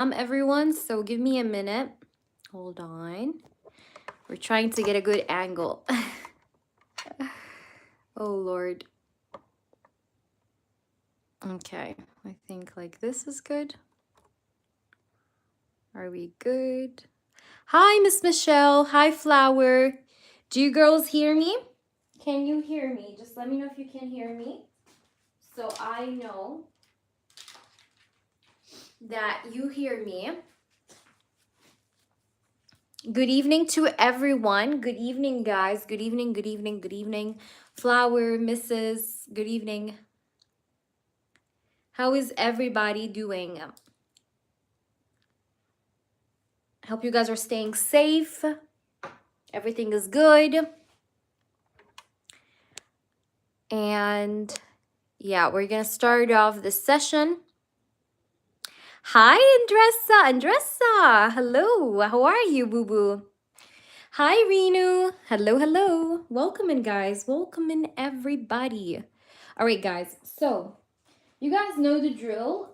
everyone. So give me a minute. Hold on. We're trying to get a good angle. Oh, Lord. Okay. I think like this is good. Are we good? Hi, Miss Michelle. Hi, Flower. Do you girls hear me? Can you hear me? Just let me know if you can hear me. So I know that you hear me. Good evening to everyone. Good evening, guys. Good evening, good evening, good evening. Flower, Mrs. Good evening. How is everybody doing? I hope you guys are staying safe. Everything is good. And yeah, we're going to start off this session. Hi, Andressa. Andressa. Hello. How are you, boo-boo? Hi, Renu. Hello, hello. Welcome in, guys. Welcome in, everybody. All right, guys. So you guys know the drill.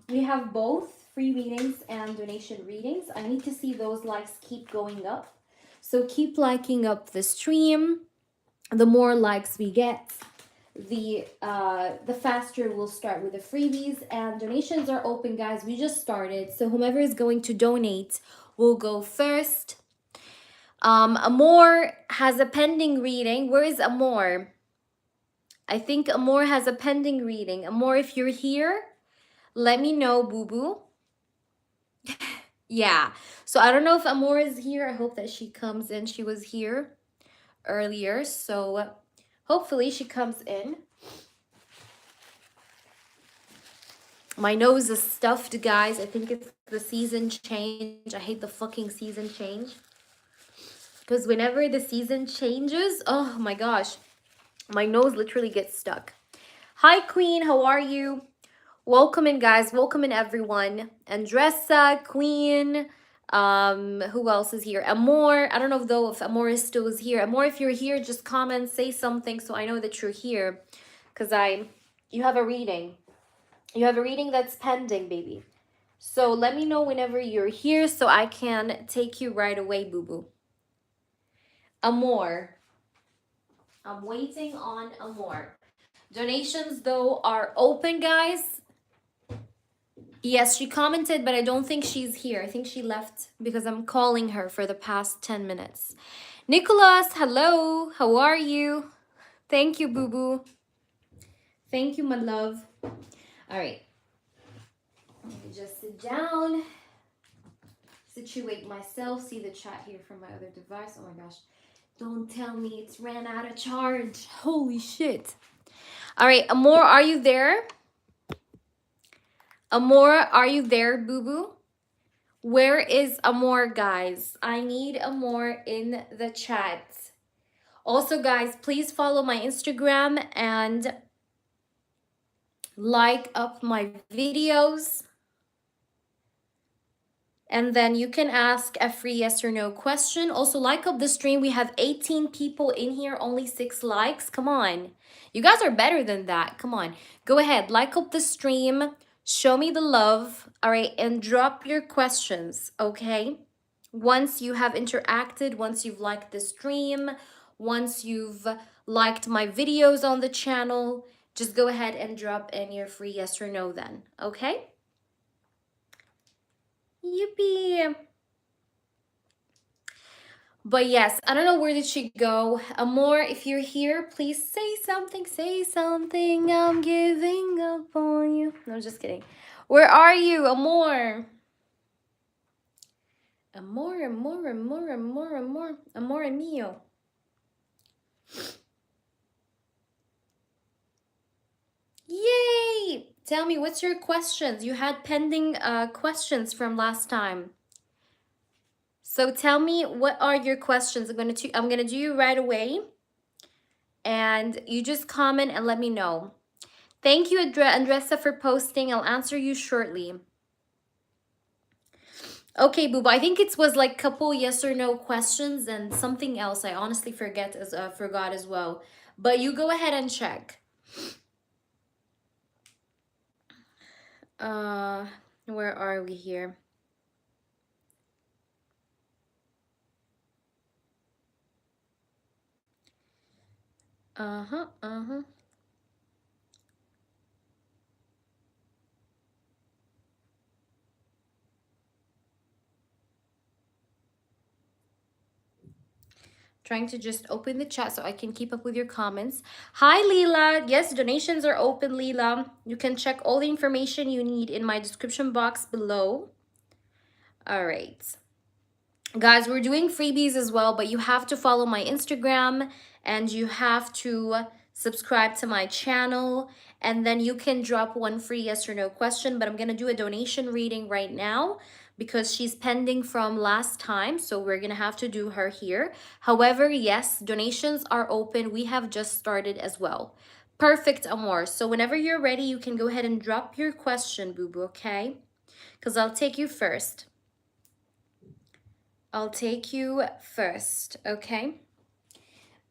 We have both free readings and donation readings. I need to see those likes keep going up. So keep liking up the stream. The more likes we get, the faster we'll start with the freebies. And donations are open, guys. We just started. So whomever is going to donate will go first. Amor has a pending reading. Where is Amor? I think Amor has a pending reading. Amor, if you're here, let me know, boo-boo. Yeah. So I don't know if Amor is here. I hope that she comes in. She was here earlier. So hopefully she comes in. My nose is stuffed, guys. I think it's the season change. I hate the fucking season change. Because whenever the season changes, oh my gosh, my nose literally gets stuck. Hi, Queen. How are you? Welcome in, guys. Welcome in, everyone. Andressa, Queen. Who else is here? Amor. I don't know though if Amor is still here. Amor, if you're here, just comment, say something so I know that you're here. Because you have a reading. You have a reading that's pending, baby. So let me know whenever you're here so I can take you right away, boo-boo. Amor. I'm waiting on Amor. Donations, though, are open, guys. Yes, she commented, but I don't think she's here. I think she left because I'm calling her for the past 10 minutes. Nicholas, hello. How are you? Thank you, boo-boo. Thank you, my love. All right. Let me just sit down. Situate myself. See the chat here from my other device. Oh my gosh. Don't tell me it's ran out of charge. Holy shit. All right, Amor, are you there? Amor, are you there, boo-boo? Where is Amor, guys? I need Amor in the chat. Also, guys, please follow my Instagram and like up my videos. And then you can ask a free yes or no question. Also, like up the stream. We have 18 people in here, only 6 likes. Come on. You guys are better than that. Come on. Go ahead, like up the stream. Show me the love. All right, and drop your questions, okay? Once you have interacted, once you've liked the stream, once you've liked my videos on the channel, just go ahead and drop in your free yes or no then, okay? Yippee! But yes, I don't know where did she go. Amor, if you're here, please say something. Say something. I'm giving up on you. No, just kidding. Where are you, Amor? Amor, amor, amor, amor, amor, amor mio. Yay! Tell me, what's your questions? You had pending questions from last time. So tell me, what are your questions? I'm gonna do you right away. And you just comment and let me know. Thank you, Andressa, for posting. I'll answer you shortly. Okay, Booba, I think it was like couple yes or no questions and something else. I honestly forgot as well. But you go ahead and check. Where are we here? Uh-huh. Trying to just open the chat so I can keep up with your comments. Hi, Leela. Yes, donations are open, Leela. You can check all the information you need in my description box below. All right. Guys, we're doing freebies as well, but you have to follow my Instagram and you have to subscribe to my channel, and then you can drop one free yes or no question. But I'm going to do a donation reading right now because she's pending from last time, so we're going to have to do her here. However, yes, donations are open. We have just started as well. Perfect, Amor. So whenever you're ready, you can go ahead and drop your question, boo-boo, okay? Because I'll take you first. I'll take you first, okay?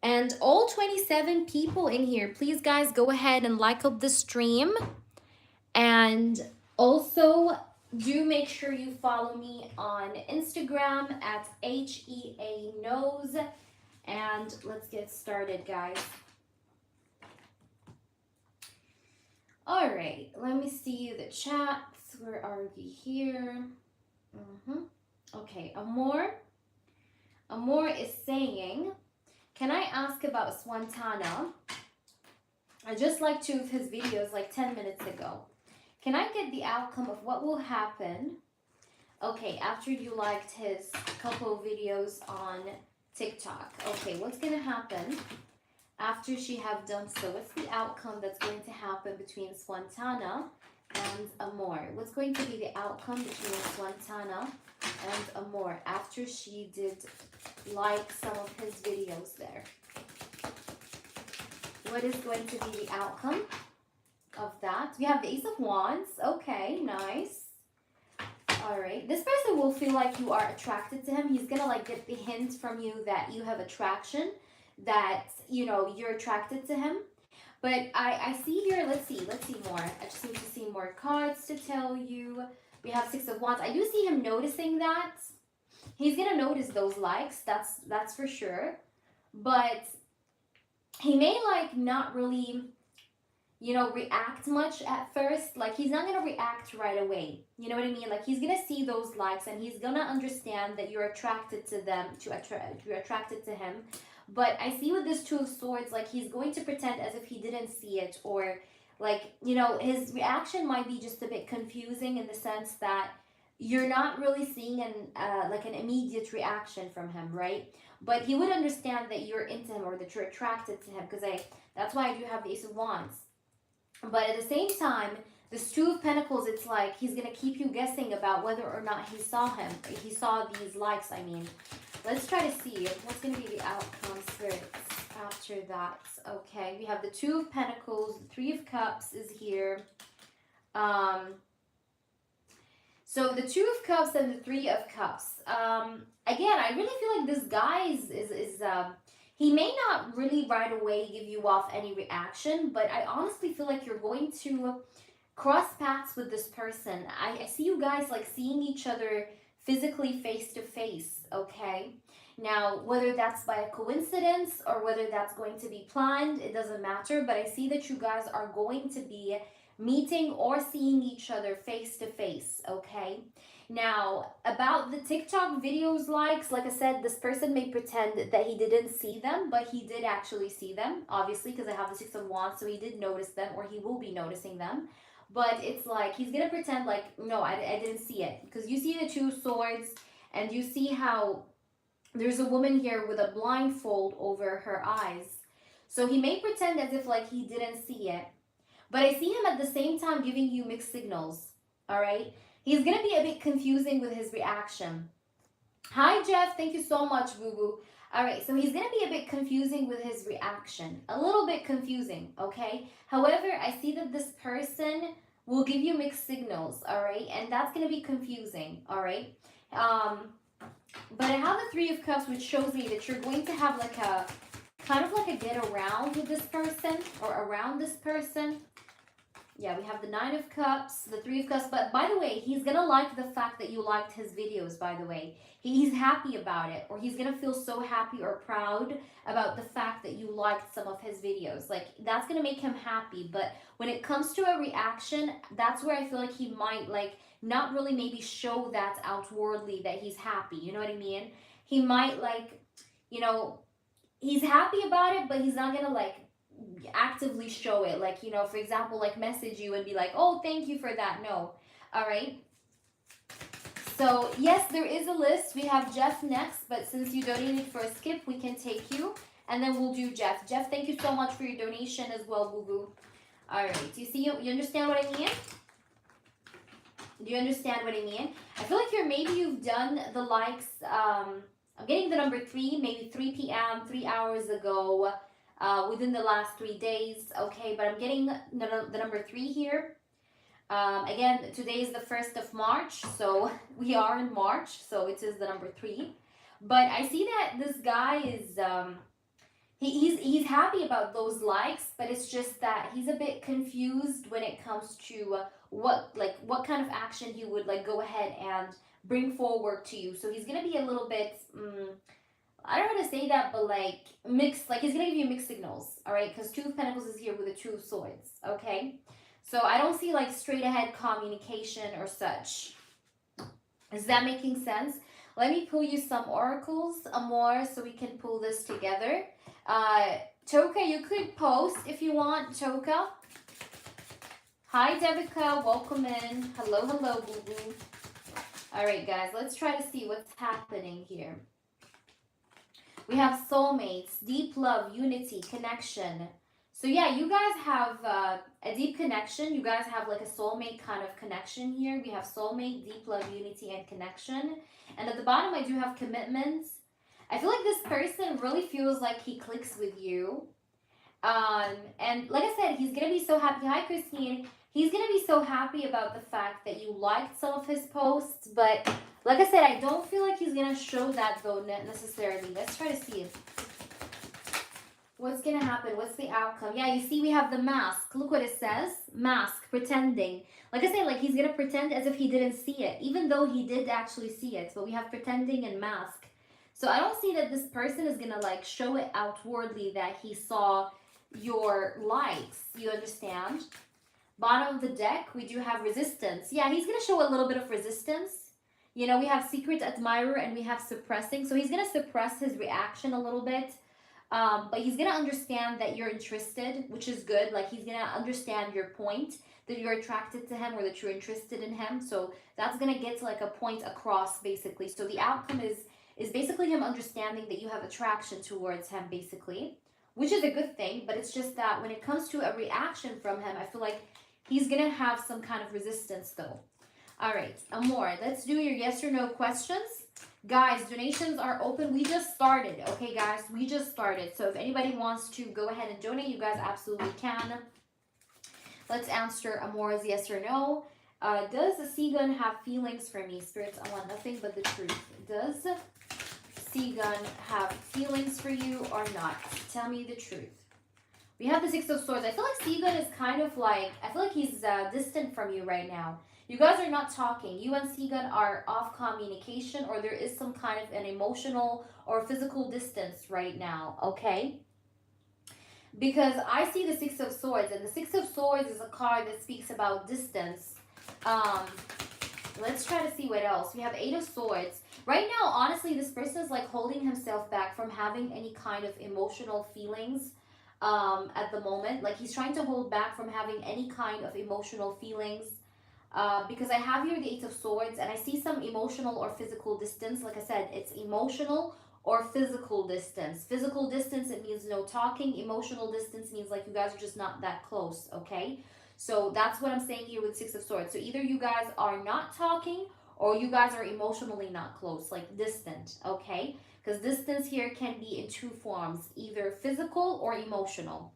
And all 27 people in here, please guys go ahead and like up the stream. And also do make sure you follow me on Instagram at HEA Knows. And let's get started, guys. All right, let me see the chats. Where are we here? Okay, Amor is saying, can I ask about Swantana? I just liked two of his videos like 10 minutes ago. Can I get the outcome of what will happen? Okay, after you liked his couple of videos on TikTok. Okay, what's going to happen after she have done so? What's the outcome that's going to happen between Swantana and Amor? What's going to be the outcome between Swantana and Amor after she did like some of his videos there? What is going to be the outcome of that? We have the Ace of Wands. Okay, nice. All right. This person will feel like you are attracted to him. He's going to like get the hint from you that you have attraction, that, you know, you're attracted to him. But I see here, let's see more. I just need to see more cards to tell you. We have Six of Wands. I do see him noticing that. He's going to notice those likes. That's for sure. But he may like not really, you know, react much at first. Like he's not gonna react right away. You know what I mean? Like he's gonna see those likes and he's gonna understand that you're attracted to them, you're attracted to him. But I see with this Two of Swords, like he's going to pretend as if he didn't see it, or like, you know, his reaction might be just a bit confusing in the sense that you're not really seeing like an immediate reaction from him, right? But he would understand that you're into him or that you're attracted to him, because that's why I do have the Ace of Wands. But at the same time, this Two of Pentacles, it's like he's going to keep you guessing about whether or not he saw these likes, I mean. Let's try to see what's going to be the outcome, spirits, after that. Okay, we have the Two of Pentacles, the Three of Cups is here. So the Two of Cups and the Three of Cups. Again, I really feel like this guy is he may not really right away give you off any reaction, but I honestly feel like you're going to cross paths with this person. I see you guys like seeing each other physically face to face, okay? Now, whether that's by a coincidence or whether that's going to be planned, it doesn't matter, but I see that you guys are going to be meeting or seeing each other face to face, okay? Now, about the TikTok videos likes, like I said, this person may pretend that he didn't see them, but he did actually see them, obviously, because I have the Six of Wands, so he did notice them, or he will be noticing them. But it's like, he's going to pretend like, no, I didn't see it. Because you see the Two of Swords, and you see how there's a woman here with a blindfold over her eyes. So he may pretend as if like he didn't see it. But I see him at the same time giving you mixed signals, all right? He's going to be a bit confusing with his reaction. Hi, Jeff. Thank you so much, boo-boo. All right, so he's going to be a bit confusing with his reaction. A little bit confusing, okay? However, I see that this person will give you mixed signals, all right? And that's going to be confusing, all right? But I have the Three of Cups, which shows me that you're going to have like a, kind of like a get around with this person, or around this person. Yeah, we have the Nine of Cups, the Three of Cups. But by the way, he's gonna like the fact that you liked his videos, by the way. He's happy about it, or he's gonna feel so happy or proud about the fact that you liked some of his videos. Like, that's gonna make him happy. But when it comes to a reaction, that's where I feel like he might, like, not really maybe show that outwardly that he's happy. You know what I mean? He might, like, you know, he's happy about it, but he's not gonna, like, actively show it, like, you know, for example, like message you and be like, oh, thank you for that. No. All right, so yes, there is a list. We have Jeff next, but since you donated for a skip, we can take you and then we'll do Jeff. Thank you so much for your donation as well, boo boo. All right, you see, you understand what I mean? Do you understand what I mean? I feel like you've done the likes. I'm getting the number 3, maybe 3 p.m., 3 hours ago, within the last 3 days. Okay, but I'm getting the number 3 here. Again, today is the 1st of March, so we are in March, so it is the number 3. But I see that this guy is, he's happy about those likes, but it's just that he's a bit confused when it comes to what kind of action he would like go ahead and bring forward to you. So he's gonna be a little bit, I don't know how to say that, but like mixed, like he's gonna give you mixed signals, all right? Because Two of Pentacles is here with the Two of Swords, okay? So I don't see like straight ahead communication or such. Is that making sense? Let me pull you some oracles more so we can pull this together. Toka, you could post if you want, Toka. Hi, Devika, welcome in. Hello, boo-boo. All right, guys, let's try to see what's happening here. We have soulmates, deep love, unity, connection. So yeah, you guys have a deep connection. You guys have like a soulmate kind of connection here. We have soulmate, deep love, unity, and connection. And at the bottom, I do have commitments. I feel like this person really feels like he clicks with you. And like I said, he's going to be so happy. Hi, Christine. He's going to be so happy about the fact that you liked some of his posts. But like I said, I don't feel like he's going to show that though necessarily. Let's try to see. What's going to happen? What's the outcome? Yeah, you see we have the mask. Look what it says. Mask, pretending. Like I said, like he's going to pretend as if he didn't see it, even though he did actually see it. But we have pretending and mask. So I don't see that this person is going to like show it outwardly that he saw your likes. You understand? Bottom of the deck, we do have resistance. Yeah, he's going to show a little bit of resistance. You know, we have secret admirer and we have suppressing. So he's going to suppress his reaction a little bit. But he's going to understand that you're interested, which is good. Like, he's going to understand your point, that you're attracted to him or that you're interested in him. So that's going to get to like a point across, basically. So the outcome is basically him understanding that you have attraction towards him, basically, which is a good thing. But it's just that when it comes to a reaction from him, I feel like he's going to have some kind of resistance, though. All right, Amor, let's do your yes or no questions. Guys, donations are open. We just started, okay, guys? We just started. So if anybody wants to go ahead and donate, you guys absolutely can. Let's answer Amor's yes or no. Does the Seagun have feelings for me? Spirits, I want nothing but the truth. Does Seagun have feelings for you or not? Tell me the truth. We have the Six of Swords. I feel like Seagun is kind of like, I feel like he's distant from you right now. You guys are not talking. You and Seagun are off communication, or there is some kind of an emotional or physical distance right now, okay? Because I see the Six of Swords, and the Six of Swords is a card that speaks about distance. Let's try to see what else. We have Eight of Swords. Right now, honestly, this person is like holding himself back from having any kind of emotional feelings at the moment. Like, he's trying to hold back from having any kind of emotional feelings. Because I have here the Eight of Swords and I see some emotional or physical distance. Like I said, it's emotional or physical distance. Physical distance, it means no talking. Emotional distance means like you guys are just not that close, okay? So that's what I'm saying here with Six of Swords. So either you guys are not talking or you guys are emotionally not close, like distant, okay? Because distance here can be in two forms, either physical or emotional,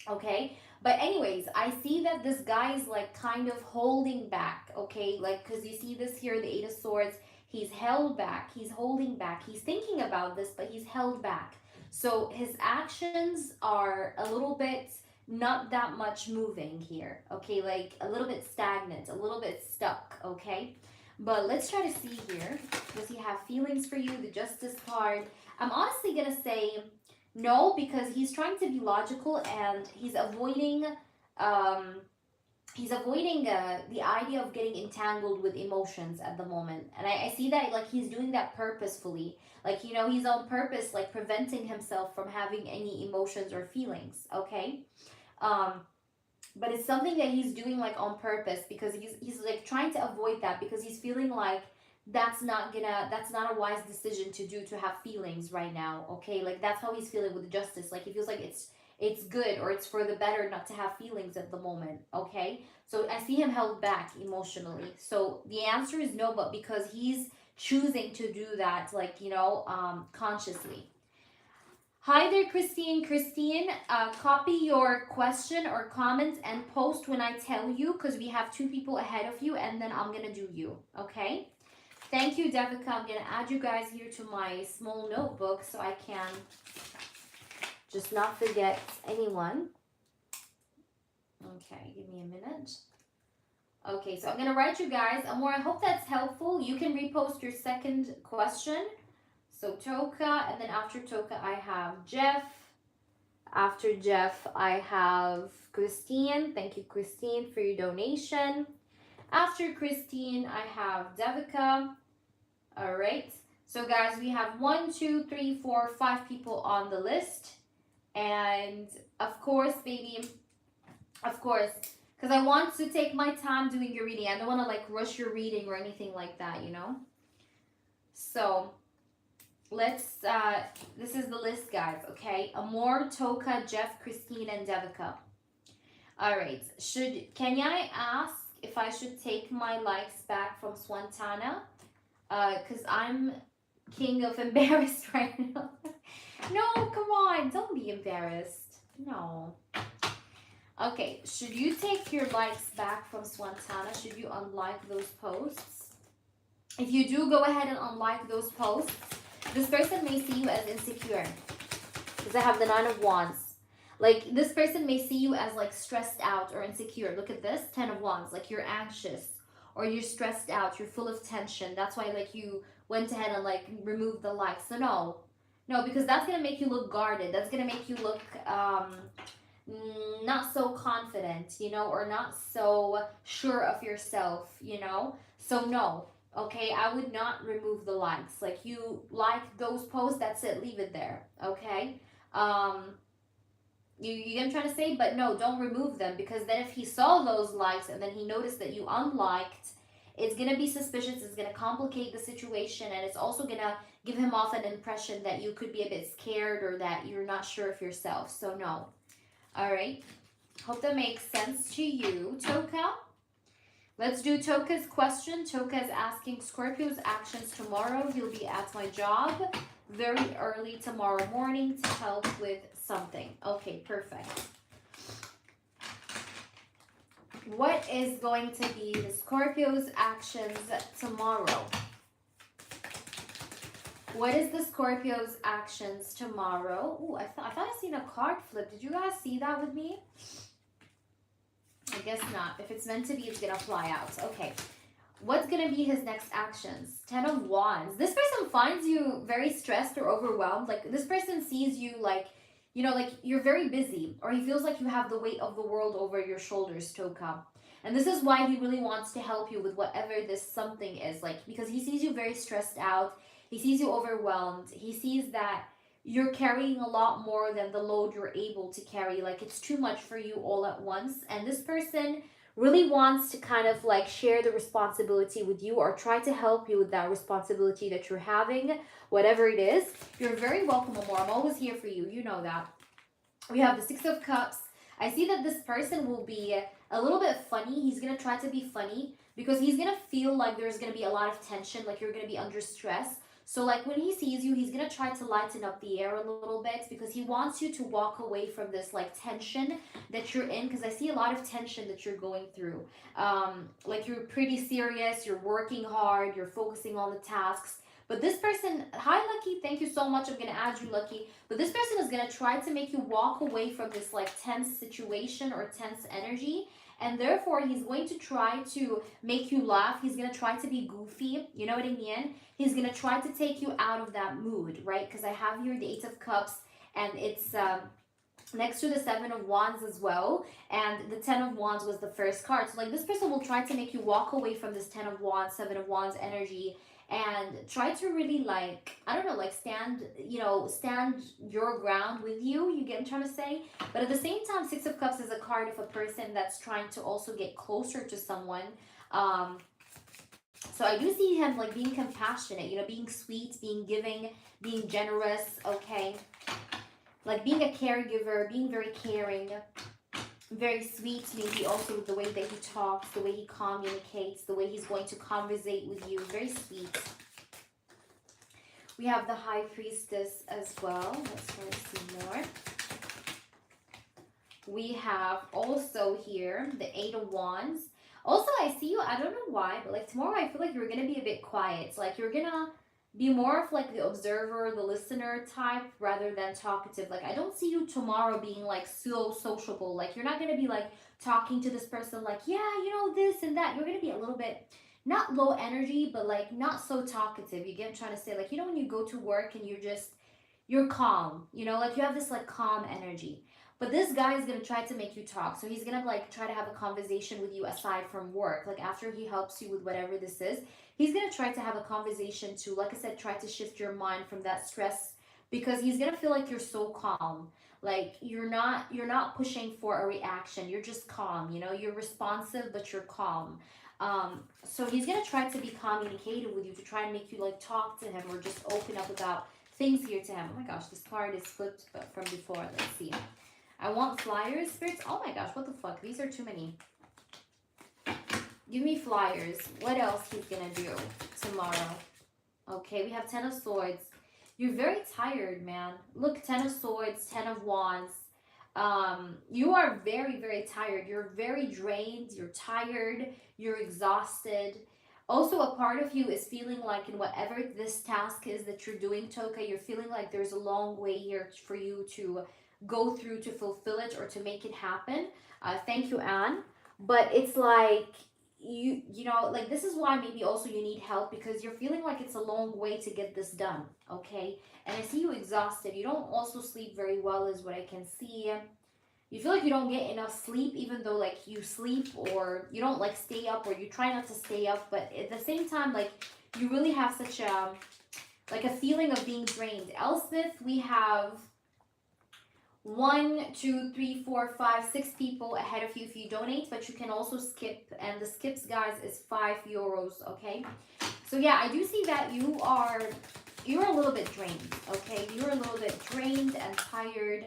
okay? But anyways, I see that this guy is like kind of holding back, okay? Like, because you see this here, the Eight of Swords, he's held back, he's holding back. He's thinking about this, but he's held back. So his actions are a little bit not that much moving here, okay? Like a little bit stagnant, a little bit stuck, okay? But let's try to see here. Does he have feelings for you? The Justice card. I'm honestly gonna say no, because he's trying to be logical and um he's avoiding the idea of getting entangled with emotions at the moment. And I see that like he's doing that purposefully. Like, you know, he's on purpose, like preventing himself from having any emotions or feelings, okay? Um, but it's something that he's doing like on purpose, because he's like trying to avoid that, because he's feeling like that's not a wise decision to do, to have feelings right now, okay? Like that's how he's feeling with Justice. Like he feels like it's good, or it's for the better not to have feelings at the moment, okay? So I see him held back emotionally. So the answer is no, but because he's choosing to do that, like, you know, consciously. Hi there, Christine. Christine, copy your question or comment and post when I tell you, because we have two people ahead of you, and then I'm going to do you, okay? Thank you, Devika. I'm going to add you guys here to my small notebook so I can just not forget anyone. Okay, give me a minute. Okay, so I'm going to write you guys. Amor, I hope that's helpful. You can repost your second question. So Toka, and then after Toka, I have Jeff. After Jeff, I have Christine. Thank you, Christine, for your donation. After Christine, I have Devika. All right. So guys, we have 1, 2, 3, 4, 5 people on the list. And of course, baby, of course, because I want to take my time doing your reading. I don't want to like rush your reading or anything like that, you know? So let's, this is the list, guys, okay? Amor, Toka, Jeff, Christine, and Devika. All right. Can I ask if I should take my likes back from Swantana? Because I'm king of embarrassed right now. No, come on. Don't be embarrassed. No. Okay. Should you take your likes back from Swantana? Should you unlike those posts? If you do, go ahead and unlike those posts. This person may see you as insecure, because I have the 9 of Wands. Like, this person may see you as like stressed out or insecure. Look at this, 10 of Wands. Like you're anxious or you're stressed out. You're full of tension. That's why like you went ahead and like removed the likes. So no, because that's going to make you look guarded. That's going to make you look not so confident, you know, or not so sure of yourself, you know. So no. Okay, I would not remove the likes. Like you like those posts, that's it, leave it there. Okay. You get what I'm trying to say? But no, don't remove them, because then if he saw those likes and then he noticed that you unliked, it's going to be suspicious. It's going to complicate the situation, and it's also going to give him off an impression that you could be a bit scared or that you're not sure of yourself. So no. All right. Hope that makes sense to you, Toka. Let's do Toka's question. Toka is asking Scorpio's actions tomorrow. He'll be at my job very early tomorrow morning to help with something. Okay, perfect. What is going to be the Scorpio's actions tomorrow? What is the Scorpio's actions tomorrow? Oh, I thought I seen a card flip. Did you guys see that with me? I guess not. If it's meant to be, it's going to fly out. Okay. What's going to be his next actions? 10 of Wands. This person finds you very stressed or overwhelmed. Like, this person sees you like, you know, like you're very busy, or he feels like you have the weight of the world over your shoulders, Toka. And this is why he really wants to help you with whatever this something is. Like, because he sees you very stressed out. He sees you overwhelmed. He sees that you're carrying a lot more than the load you're able to carry. Like, it's too much for you all at once. And this person really wants to kind of like share the responsibility with you, or try to help you with that responsibility that you're having, whatever it is. You're very welcome, Amor. I'm always here for you. You know that. We have the 6 of Cups. I see that this person will be a little bit funny. He's going to try to be funny, because he's going to feel like there's going to be a lot of tension, like you're going to be under stress. So like when he sees you, he's going to try to lighten up the air a little bit, because he wants you to walk away from this like tension that you're in, because I see a lot of tension that you're going through. Like you're pretty serious, you're working hard, you're focusing on the tasks, But this person, hi Lucky, thank you so much. I'm gonna add you, Lucky. But this person is gonna try to make you walk away from this like tense situation or tense energy. And therefore, he's going to try to make you laugh. He's gonna try to be goofy. You know what I mean? He's gonna try to take you out of that mood, right? Because I have here the Eight of Cups, and it's next to the Seven of Wands as well, and the Ten of Wands was the first card. So like this person will try to make you walk away from this Ten of Wands, Seven of Wands energy, and try to really like, I don't know, like stand, stand your ground with you. You get what I'm trying to say? But at the same time, Six of Cups is a card of a person that's trying to also get closer to someone. um so I do see him like being compassionate, being sweet, being giving, being generous, okay? Like being a caregiver, being very caring, very sweet, maybe also the way that he talks, the way he communicates, the way he's going to conversate with you, very sweet. We have the High Priestess as well. Let's try to see more. We have also here the Eight of Wands. Also, I see you, I don't know why, but like tomorrow I feel like you're going to be a bit quiet. It's like you're going to be more of like the observer, the listener type rather than talkative. Like I don't see you tomorrow being like so sociable. Like you're not going to be like talking to this person like, yeah, this and that. You're going to be a little bit not low energy, but like not so talkative. You get what I'm trying to say? Like, when you go to work and you're calm, like you have this like calm energy. But this guy is going to try to make you talk. So he's going to like try to have a conversation with you aside from work. Like after he helps you with whatever this is, he's going to try to have a conversation to, like I said, try to shift your mind from that stress, because he's going to feel like you're so calm. Like you're not pushing for a reaction. You're just calm, you're responsive, but you're calm. So he's going to try to be communicative with you, to try and make you like talk to him or just open up about things here to him. Oh my gosh, this card is flipped from before. Let's see. I want flyers, spirits. Oh my gosh, what the fuck? These are too many. Give me flyers. What else he's gonna do tomorrow? Okay, we have Ten of Swords. You're very tired, man. Look, Ten of Swords, Ten of Wands. You are very, very tired. You're very drained. You're tired. You're exhausted. Also, a part of you is feeling like in whatever this task is that you're doing, Toka, you're feeling like there's a long way here for you to go through to fulfill it or to make it happen. Thank you, Anne. But it's like like this is why maybe also you need help, because you're feeling like it's a long way to get this done, okay? And I see you exhausted. You don't also sleep very well is what I can see. You feel like you don't get enough sleep, even though like you sleep, or you don't like stay up, or you try not to stay up, but at the same time like you really have such a feeling of being drained. Elspeth, we have 1, 2, 3, 4, 5, 6 people ahead of you if you donate, but you can also skip, and the skips, guys, is €5, okay? So yeah, I do see that you're a little bit drained, okay? You're a little bit drained and tired,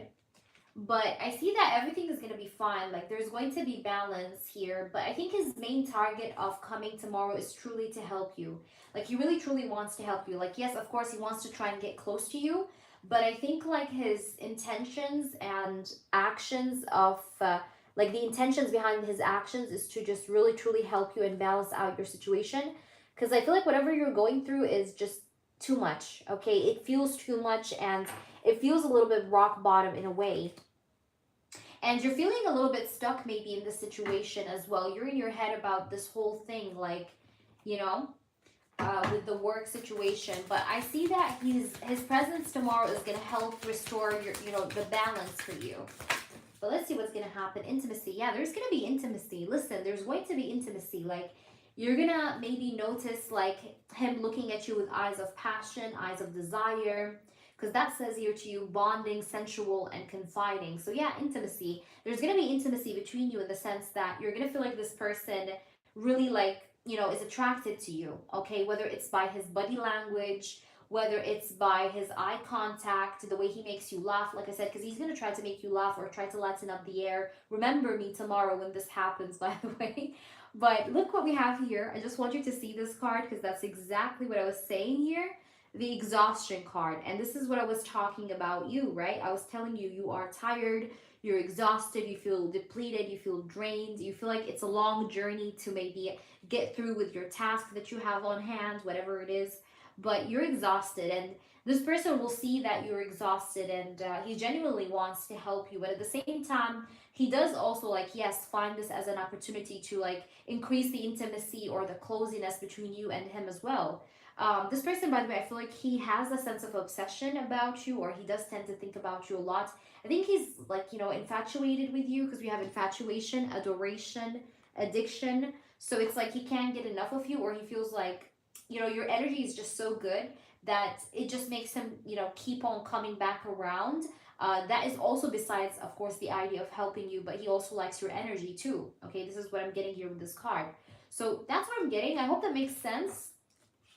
but I see that everything is going to be fine. Like there's going to be balance here, but I think his main target of coming tomorrow is truly to help you. Like he really truly wants to help you. Like yes, of course he wants to try and get close to you, but I think like his intentions and actions of like the intentions behind his actions is to just really truly help you and balance out your situation, because I feel like whatever you're going through is just too much, okay? It feels too much, and it feels a little bit rock bottom in a way, and you're feeling a little bit stuck maybe in this situation as well. You're in your head about this whole thing, like with the work situation, but I see that his presence tomorrow is going to help restore your the balance for you. But let's see what's going to happen. Intimacy. Yeah, there's going to be intimacy. Listen, there's going to be intimacy. Like you're going to maybe notice like him looking at you with eyes of passion, eyes of desire, because that says here to you bonding, sensual, and confiding. So yeah, intimacy. There's going to be intimacy between you in the sense that you're going to feel like this person really like is attracted to you, okay? Whether it's by his body language, whether it's by his eye contact, the way he makes you laugh, like I said, because he's going to try to make you laugh or try to lighten up the air. Remember me tomorrow when this happens, by the way. But look what we have here. I just want you to see this card, because that's exactly what I was saying here. The exhaustion card. And this is what I was talking about you, right? I was telling you, you are tired, you're exhausted, you feel depleted, you feel drained, you feel like it's a long journey to maybe get through with your task that you have on hand, whatever it is. but you're exhausted, and this person will see that you're exhausted, and he genuinely wants to help you, but at the same time he does also, like, yes, find this as an opportunity to like increase the intimacy or the closeness between you and him as well. This person, by the way, I feel like he has a sense of obsession about you, or he does tend to think about you a lot. I think he's like, you know, infatuated with you, because we have infatuation, adoration, addiction. So it's like he can't get enough of you, or he feels like, you know, your energy is just so good that it just makes him, you know, keep on coming back around. That is also besides, of course, the idea of helping you, but he also likes your energy too. Okay, this is what I'm getting here with this card. So that's what I'm getting. I hope that makes sense.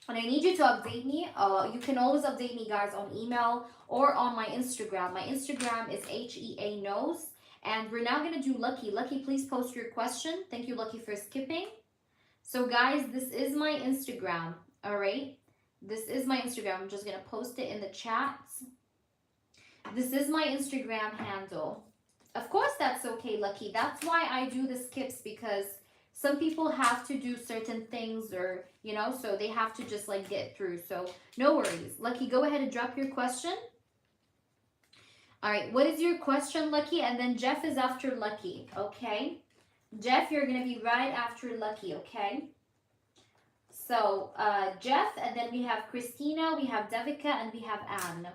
And I need you to update me. You can always update me, guys, on email or on my Instagram. My Instagram is HEA knows. And we're now going to do Lucky. Lucky, please post your question. Thank you, Lucky, for skipping. So, guys, this is my Instagram. All right. This is my Instagram. I'm just going to post it in the chat. This is my Instagram handle. Of course, that's okay, Lucky. That's why I do the skips, because some people have to do certain things, or, you know, so they have to just like get through. So no worries. Lucky, go ahead and drop your question. All right, what is your question, Lucky? And then Jeff is after Lucky, okay? Jeff, you're going to be right after Lucky, okay? So Jeff, and then we have Christina, we have Devika, and we have Anne.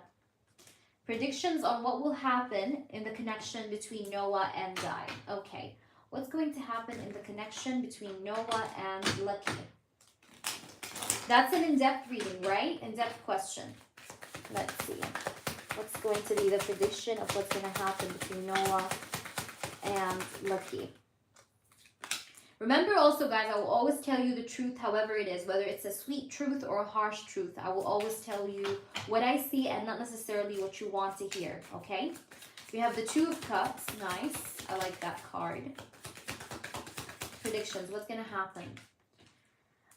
Predictions on what will happen in the connection between Noah and Di. Okay. What's going to happen in the connection between Noah and Lucky? That's an in-depth reading, right? In-depth question. Let's see. What's going to be the prediction of what's going to happen between Noah and Lucky? Remember also, guys, I will always tell you the truth, however it is, whether it's a sweet truth or a harsh truth. I will always tell you what I see and not necessarily what you want to hear, okay? We have the Two of Cups. Nice. I like that card. Predictions. What's going to happen?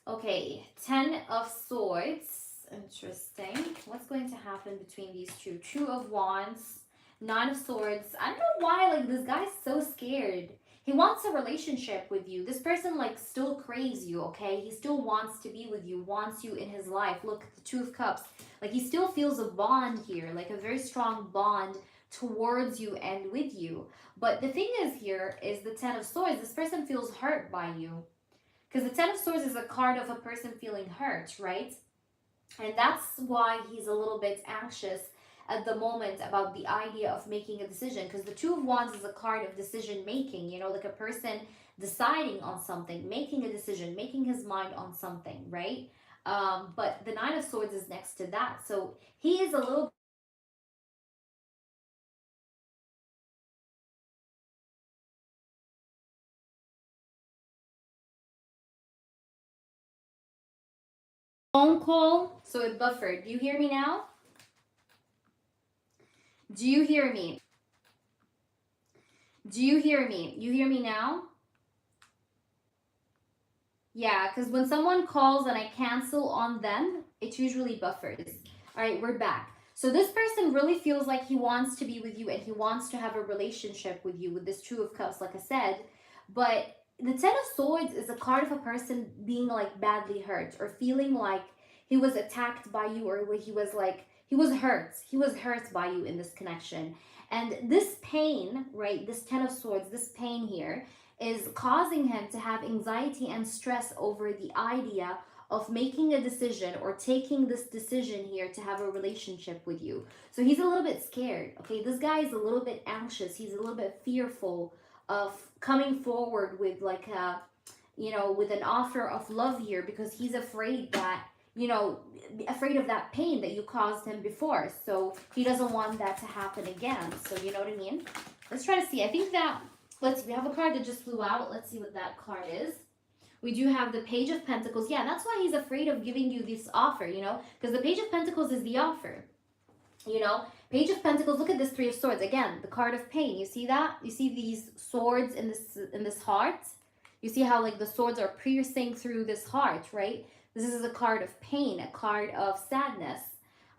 Okay. 10 of Swords. Interesting. What's going to happen between these two? Two of Wands. 9 of Swords. I don't know why, like, this guy's so scared. He wants a relationship with you. This person, like, still craves you, okay? He still wants to be with you, wants you in his life. Look, the Two of Cups. Like, he still feels a bond here, like a very strong bond towards you and with you. But the thing is here is the 10 of Swords. This person feels hurt by you. Because the 10 of Swords is a card of a person feeling hurt, right? And that's why he's a little bit anxious at the moment about the idea of making a decision, because the Two of Wands is a card of decision making, you know, like a person deciding on something, making a decision, making his mind on something, right? But the 9 of Swords is next to that, so he is a little phone call, so it buffered. Do you hear me now? Do you hear me? Do you hear me? You hear me now? Yeah, because when someone calls and I cancel on them, it usually buffers. All right, we're back. So this person really feels like he wants to be with you and he wants to have a relationship with you with this Two of Cups, like I said. But the 10 of Swords is a card of a person being like badly hurt or feeling like he was attacked by you, or he was like, he was hurt. He was hurt by you in this connection. And this pain, right, this 10 of Swords, this pain here is causing him to have anxiety and stress over the idea of making a decision or taking this decision here to have a relationship with you. So he's a little bit scared, okay? This guy is a little bit anxious. He's a little bit fearful of coming forward with like a, you know, with an offer of love here, because he's afraid that, you know, afraid of that pain that you caused him before. So he doesn't want that to happen again. So you know what I mean? Let's try to see. I think that, let's see, we have a card that just flew out. Let's see what that card is. We do have the Page of Pentacles. Yeah, that's why he's afraid of giving you this offer, you know, because the Page of Pentacles is the offer. You know, Page of Pentacles, look at this Three of Swords. Again, the card of pain. You see that? You see these swords in this heart? You see how like the swords are piercing through this heart, right? This is a card of pain, a card of sadness.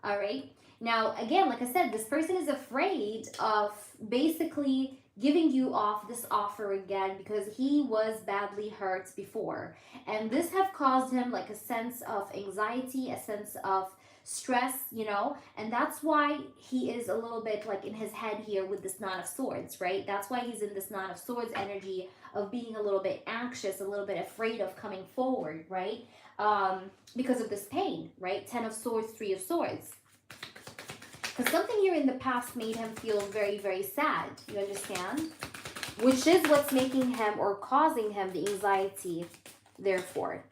All right. Now, again, like I said, this person is afraid of basically giving you off this offer again because he was badly hurt before, and this have caused him like a sense of anxiety, a sense of stress, you know, and that's why he is a little bit like in his head here with this Nine of Swords, right? That's why he's in this Nine of Swords energy of being a little bit anxious, a little bit afraid of coming forward, right? Because of this pain, right? 10 of Swords, 3 of Swords. Because something here in the past made him feel very, very sad, you understand? Which is what's making him or causing him the anxiety, therefore.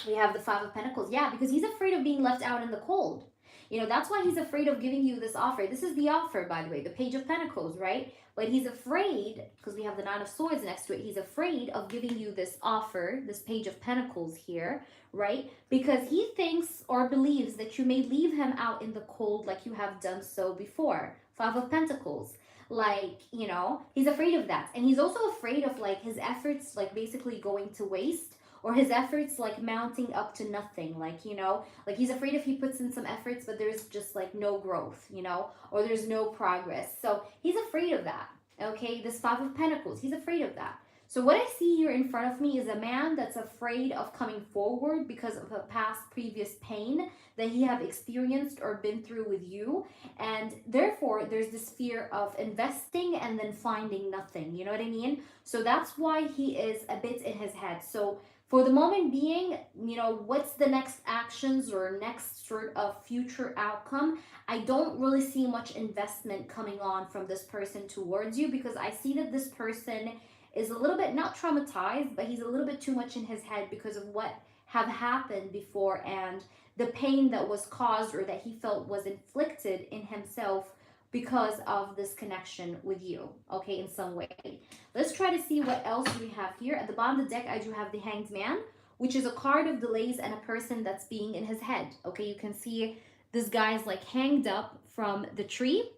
We have the Five of Pentacles. Yeah, because he's afraid of being left out in the cold. You know, that's why he's afraid of giving you this offer. This is the offer, by the way, the Page of Pentacles, right? But he's afraid, because we have the Nine of Swords next to it, he's afraid of giving you this offer, this Page of Pentacles here, right? Because he thinks or believes that you may leave him out in the cold like you have done so before. Five of Pentacles. Like, you know, he's afraid of that. And he's also afraid of, like, his efforts, like, basically going to waste, or his efforts like mounting up to nothing, like, you know, like he's afraid if he puts in some efforts but there's just like no growth, you know, or there's no progress. So he's afraid of that. Okay, this Five of Pentacles, he's afraid of that. So what I see here in front of me is a man that's afraid of coming forward because of a past previous pain that he have experienced or been through with you, and therefore there's this fear of investing and then finding nothing, you know what I mean? So that's why he is a bit in his head. So for the moment being, you know, what's the next actions or next sort of future outcome? I don't really see much investment coming on from this person towards you, because I see that this person is a little bit not traumatized, but he's a little bit too much in his head because of what have happened before and the pain that was caused or that he felt was inflicted in himself because of this connection with you, okay, in some way. Let's try to see what else we have here. At the bottom of the deck, I do have the Hanged Man, which is a card of delays and a person that's being in his head, okay? You can see this guy's like hanged up from the tree,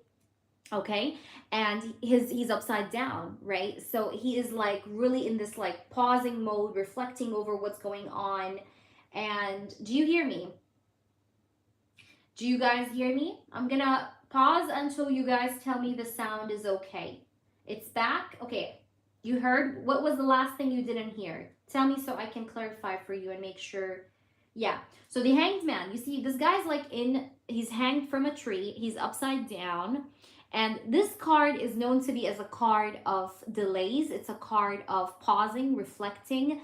okay? And he's upside down, right? So he is like really in this like pausing mode, reflecting over what's going on. And do you hear me? Do you guys hear me? I'm gonna pause until you guys tell me the sound is okay. It's back? Okay. You heard? What was the last thing you didn't hear? Tell me so I can clarify for you and make sure. Yeah. So the Hanged Man, you see this guy's like he's hanged from a tree. He's upside down. And this card is known to be as a card of delays. It's a card of pausing, reflecting,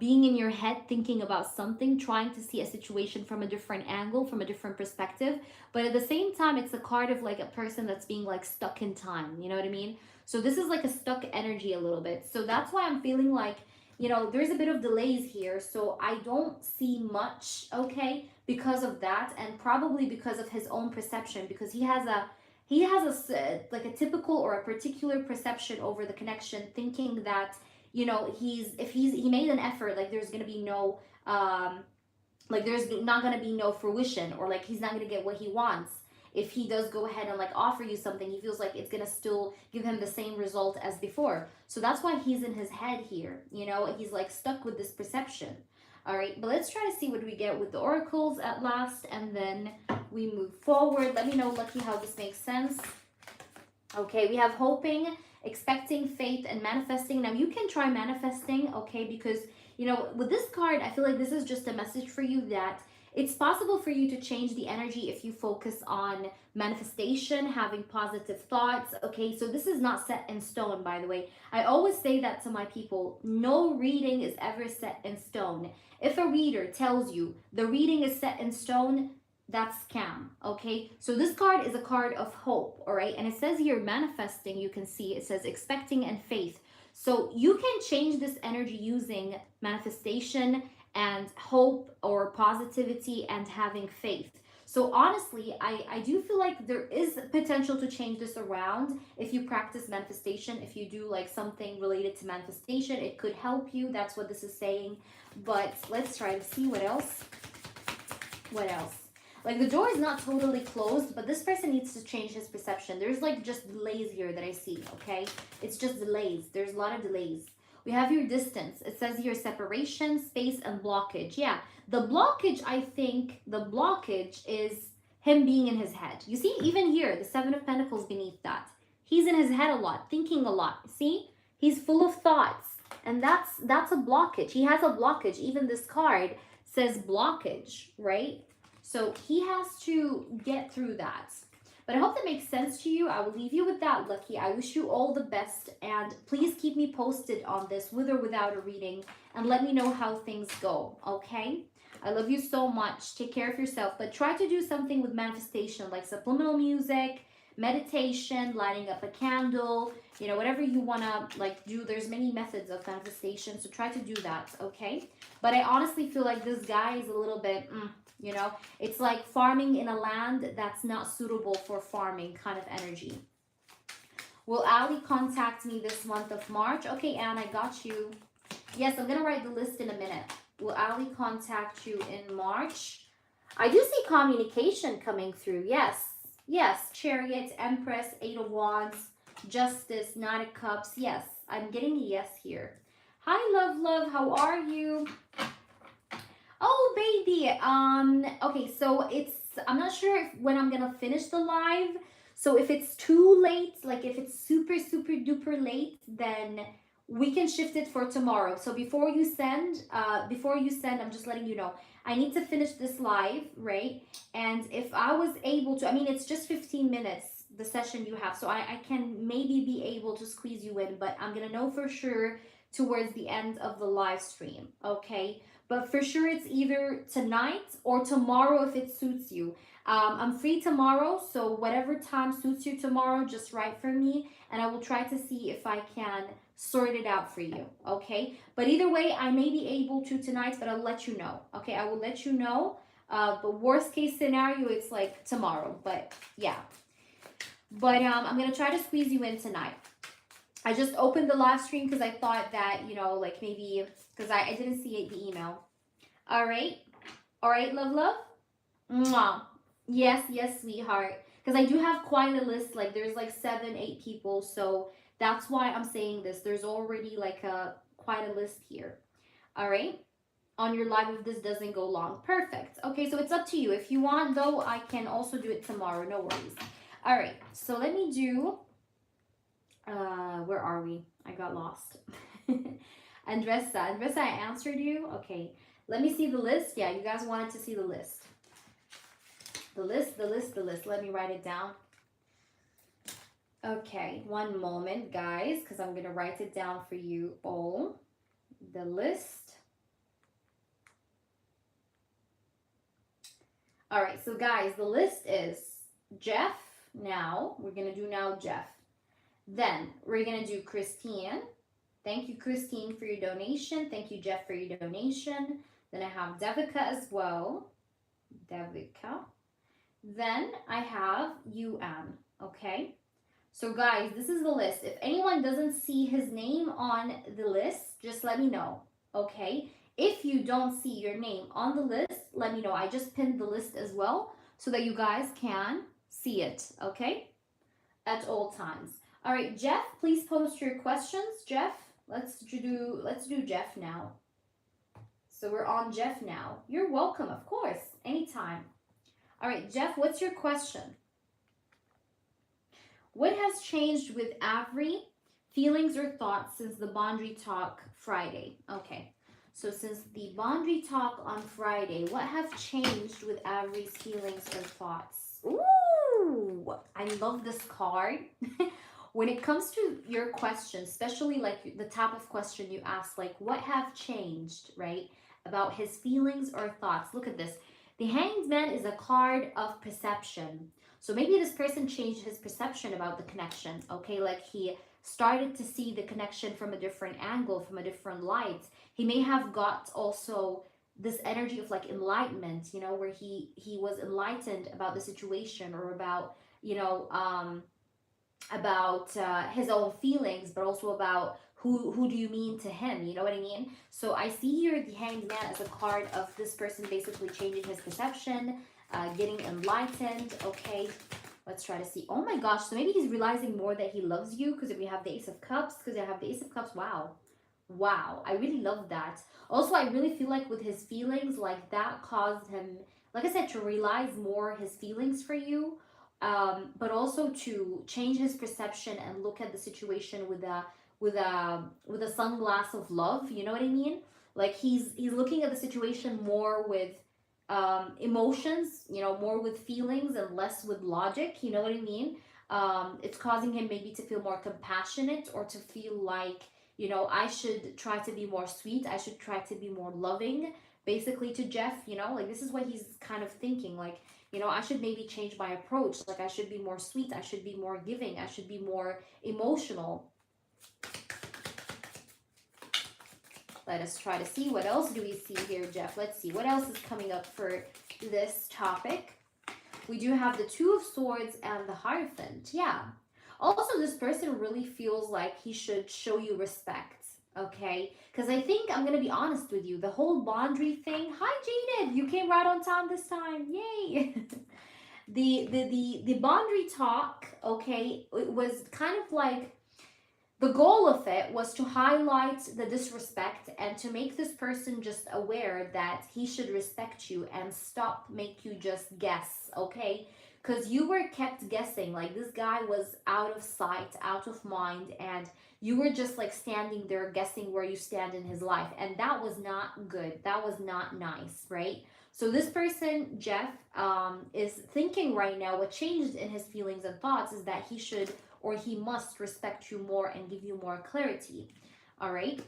being in your head, thinking about something, trying to see a situation from a different angle, from a different perspective. But at the same time, it's a card of like a person that's being like stuck in time. You know what I mean? So this is like a stuck energy a little bit. So that's why I'm feeling like, you know, there's a bit of delays here. So I don't see much, okay, because of that. And probably because of his own perception, because he has a like a typical or a particular perception over the connection, thinking that, you know, he made an effort, like there's gonna be no like there's not gonna be no fruition, or like he's not gonna get what he wants. If he does go ahead and like offer you something, he feels like it's gonna still give him the same result as before. So that's why he's in his head here, you know, he's like stuck with this perception. All right, but let's try to see what we get with the oracles at last, and then we move forward. Let me know, Lucky, how this makes sense. Okay, we have hoping, expecting, faith, and manifesting. Now you can try manifesting, okay, because, you know, with this card, I feel like this is just a message for you that it's possible for you to change the energy if you focus on manifestation, having positive thoughts, okay? So this is not set in stone, by the way. I always say that to my people. No reading is ever set in stone. If a reader tells you the reading is set in stone, that's scam, okay? So this card is a card of hope, all right? And it says here manifesting, you can see it says expecting and faith. So you can change this energy using manifestation and hope or positivity and having faith. So honestly, I do feel like there is potential to change this around if you practice manifestation. If you do like something related to manifestation, it could help you. That's what this is saying. But let's try to see what else. What else? Like the door is not totally closed, but this person needs to change his perception. There's like just delays here that I see, okay? It's just delays. There's a lot of delays. We have your distance. It says here separation, space, and blockage. Yeah, the blockage, I think the blockage is him being in his head. You see, even here, the Seven of Pentacles beneath that. He's in his head a lot, thinking a lot. See? He's full of thoughts. And that's a blockage. He has a blockage. Even this card says blockage, right? So he has to get through that. But I hope that makes sense to you. I will leave you with that, Lucky. I wish you all the best. And please keep me posted on this, with or without a reading. And let me know how things go, okay? I love you so much. Take care of yourself. But try to do something with manifestation, like subliminal music, meditation, lighting up a candle, you know, whatever you want to like do. There's many methods of manifestation, so try to do that, okay? But I honestly feel like this guy is a little bit, you know, it's like farming in a land that's not suitable for farming kind of energy. Will Ali contact me this month of March? Okay, Anne, I got you. Yes, I'm going to write the list in a minute. Will Ali contact you in March? I do see communication coming through. Yes. Yes. Chariot, Empress, Eight of Wands, Justice, Nine of Cups. Yes. I'm getting a yes here. Hi, love. How are you? Oh, baby. Okay, so I'm not sure when I'm going to finish the live. So if it's too late, like if it's super duper late, then we can shift it for tomorrow. So before you send, I'm just letting you know, I need to finish this live, right? And if I was able to, I mean, it's just 15 minutes, the session you have. So I can maybe be able to squeeze you in, but I'm going to know for sure towards the end of the live stream, okay? But for sure, it's either tonight or tomorrow if it suits you. I'm free tomorrow, so whatever time suits you tomorrow, just write for me, and I will try to see if I can sort it out for you, okay? But either way, I may be able to tonight, but I'll let you know, okay? I will let you know. But worst case scenario, it's like tomorrow, but yeah. But I'm going to try to squeeze you in tonight. I just opened the live stream because I thought that, you know, like maybe, because I didn't see the email. All right, love. Mwah. Yes, sweetheart. Because I do have quite a list. Like there's like 7, 8 people. So that's why I'm saying this. There's already like quite a list here. All right. On your live if this doesn't go long. Perfect. Okay, so it's up to you. If you want though, I can also do it tomorrow. No worries. All right. So let me do, where are we? I got lost. Andressa, I answered you. Okay. Let me see the list. Yeah, you guys wanted to see the list. The list. Let me write it down. Okay, one moment, guys, because I'm going to write it down for you all. The list. All right, so guys, the list is Jeff now. We're going to do now Jeff. Then we're going to do Christine. Thank you, Christine, for your donation. Thank you, Jeff, for your donation. Then I have Devika as well. Devika. Then I have you, Anne. Okay. So guys, this is the list. If anyone doesn't see his name on the list, just let me know. Okay. If you don't see your name on the list, let me know. I just pinned the list as well so that you guys can see it. Okay. At all times. All right, Jeff, please post your questions. Jeff, let's do Jeff now. So we're on Jeff now. You're welcome, of course, anytime. All right, Jeff, what's your question? What has changed with Avery? Feelings or thoughts since the boundary talk Friday? Okay, so since the boundary talk on Friday, what have changed with Avery's feelings or thoughts? Ooh, I love this card. When it comes to your question, especially like the type of question you ask, like what have changed, right? About his feelings or thoughts. Look at this. The Hanged Man is a card of perception. So maybe this person changed his perception about the connection, okay? Like he started to see the connection from a different angle, from a different light. He may have got also this energy of like enlightenment, you know, where he was enlightened about the situation or about, you know, about his own feelings, but also about who do you mean to him, you know what I mean? So I see here the Hanged Man as a card of this person basically changing his perception, getting enlightened. Okay, let's try to see. Oh my gosh, so maybe he's realizing more that he loves you because we have the Ace of Cups, wow, I really love that. Also, I really feel like with his feelings, like that caused him, like I said, to realize more his feelings for you. but also to change his perception and look at the situation with a sunglass of love. You know what I mean? Like he's looking at the situation more with emotions, you know, more with feelings and less with logic. You know what I mean? It's causing him maybe to feel more compassionate, or to feel like, you know, I should try to be more sweet, I should try to be more loving, basically, to Jeff. You know, like this is what he's kind of thinking, like, you know, I should maybe change my approach, like I should be more sweet, I should be more giving, I should be more emotional. Let us try to see, what else do we see here, Jeff? Let's see, what else is coming up for this topic? We do have the Two of Swords and the Hierophant. Yeah. Also, this person really feels like he should show you respect, okay? Because I think, I'm going to be honest with you, the whole boundary thing. Hi, Jaded. You came right on time this time. Yay. the boundary talk, okay, it was kind of like, the goal of it was to highlight the disrespect and to make this person just aware that he should respect you and stop make you just guess, okay? Because you were kept guessing, like this guy was out of sight, out of mind, and you were just like standing there guessing where you stand in his life, and that was not good. That was not nice, right? So this person, Jeff, is thinking right now, what changed in his feelings and thoughts is that he should, or he must, respect you more and give you more clarity. All right,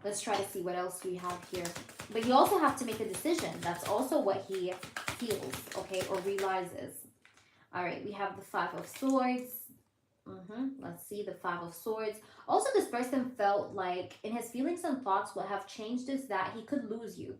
let's try to see what else we have here. But you also have to make a decision. That's also what he feels, okay, or realizes. All right, we have the Five of Swords. Let's see, the Five of Swords. Also, this person felt like in his feelings and thoughts, what have changed is that he could lose you.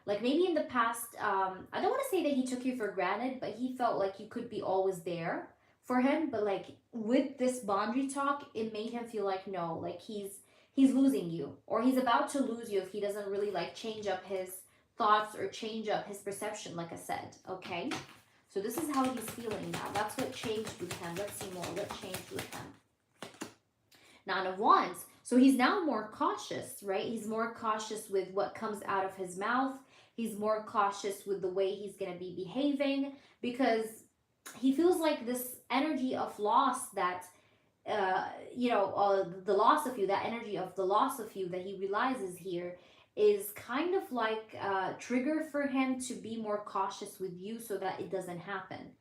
Like maybe in the past, I don't want to say that he took you for granted, but he felt like you could be always there for him. But like with this boundary talk, it made him feel like, no, like he's losing you, or he's about to lose you if he doesn't really like change up his thoughts or change up his perception, like I said, okay? So this is how he's feeling now. That's what changed with him. Let's see more. What changed with him? Nine of Wands. So he's now more cautious, right? He's more cautious with what comes out of his mouth. He's more cautious with the way he's going to be behaving, because he feels like this energy of loss that, the loss of you, that energy of the loss of you that he realizes here is kind of like a trigger for him to be more cautious with you so that it doesn't happen.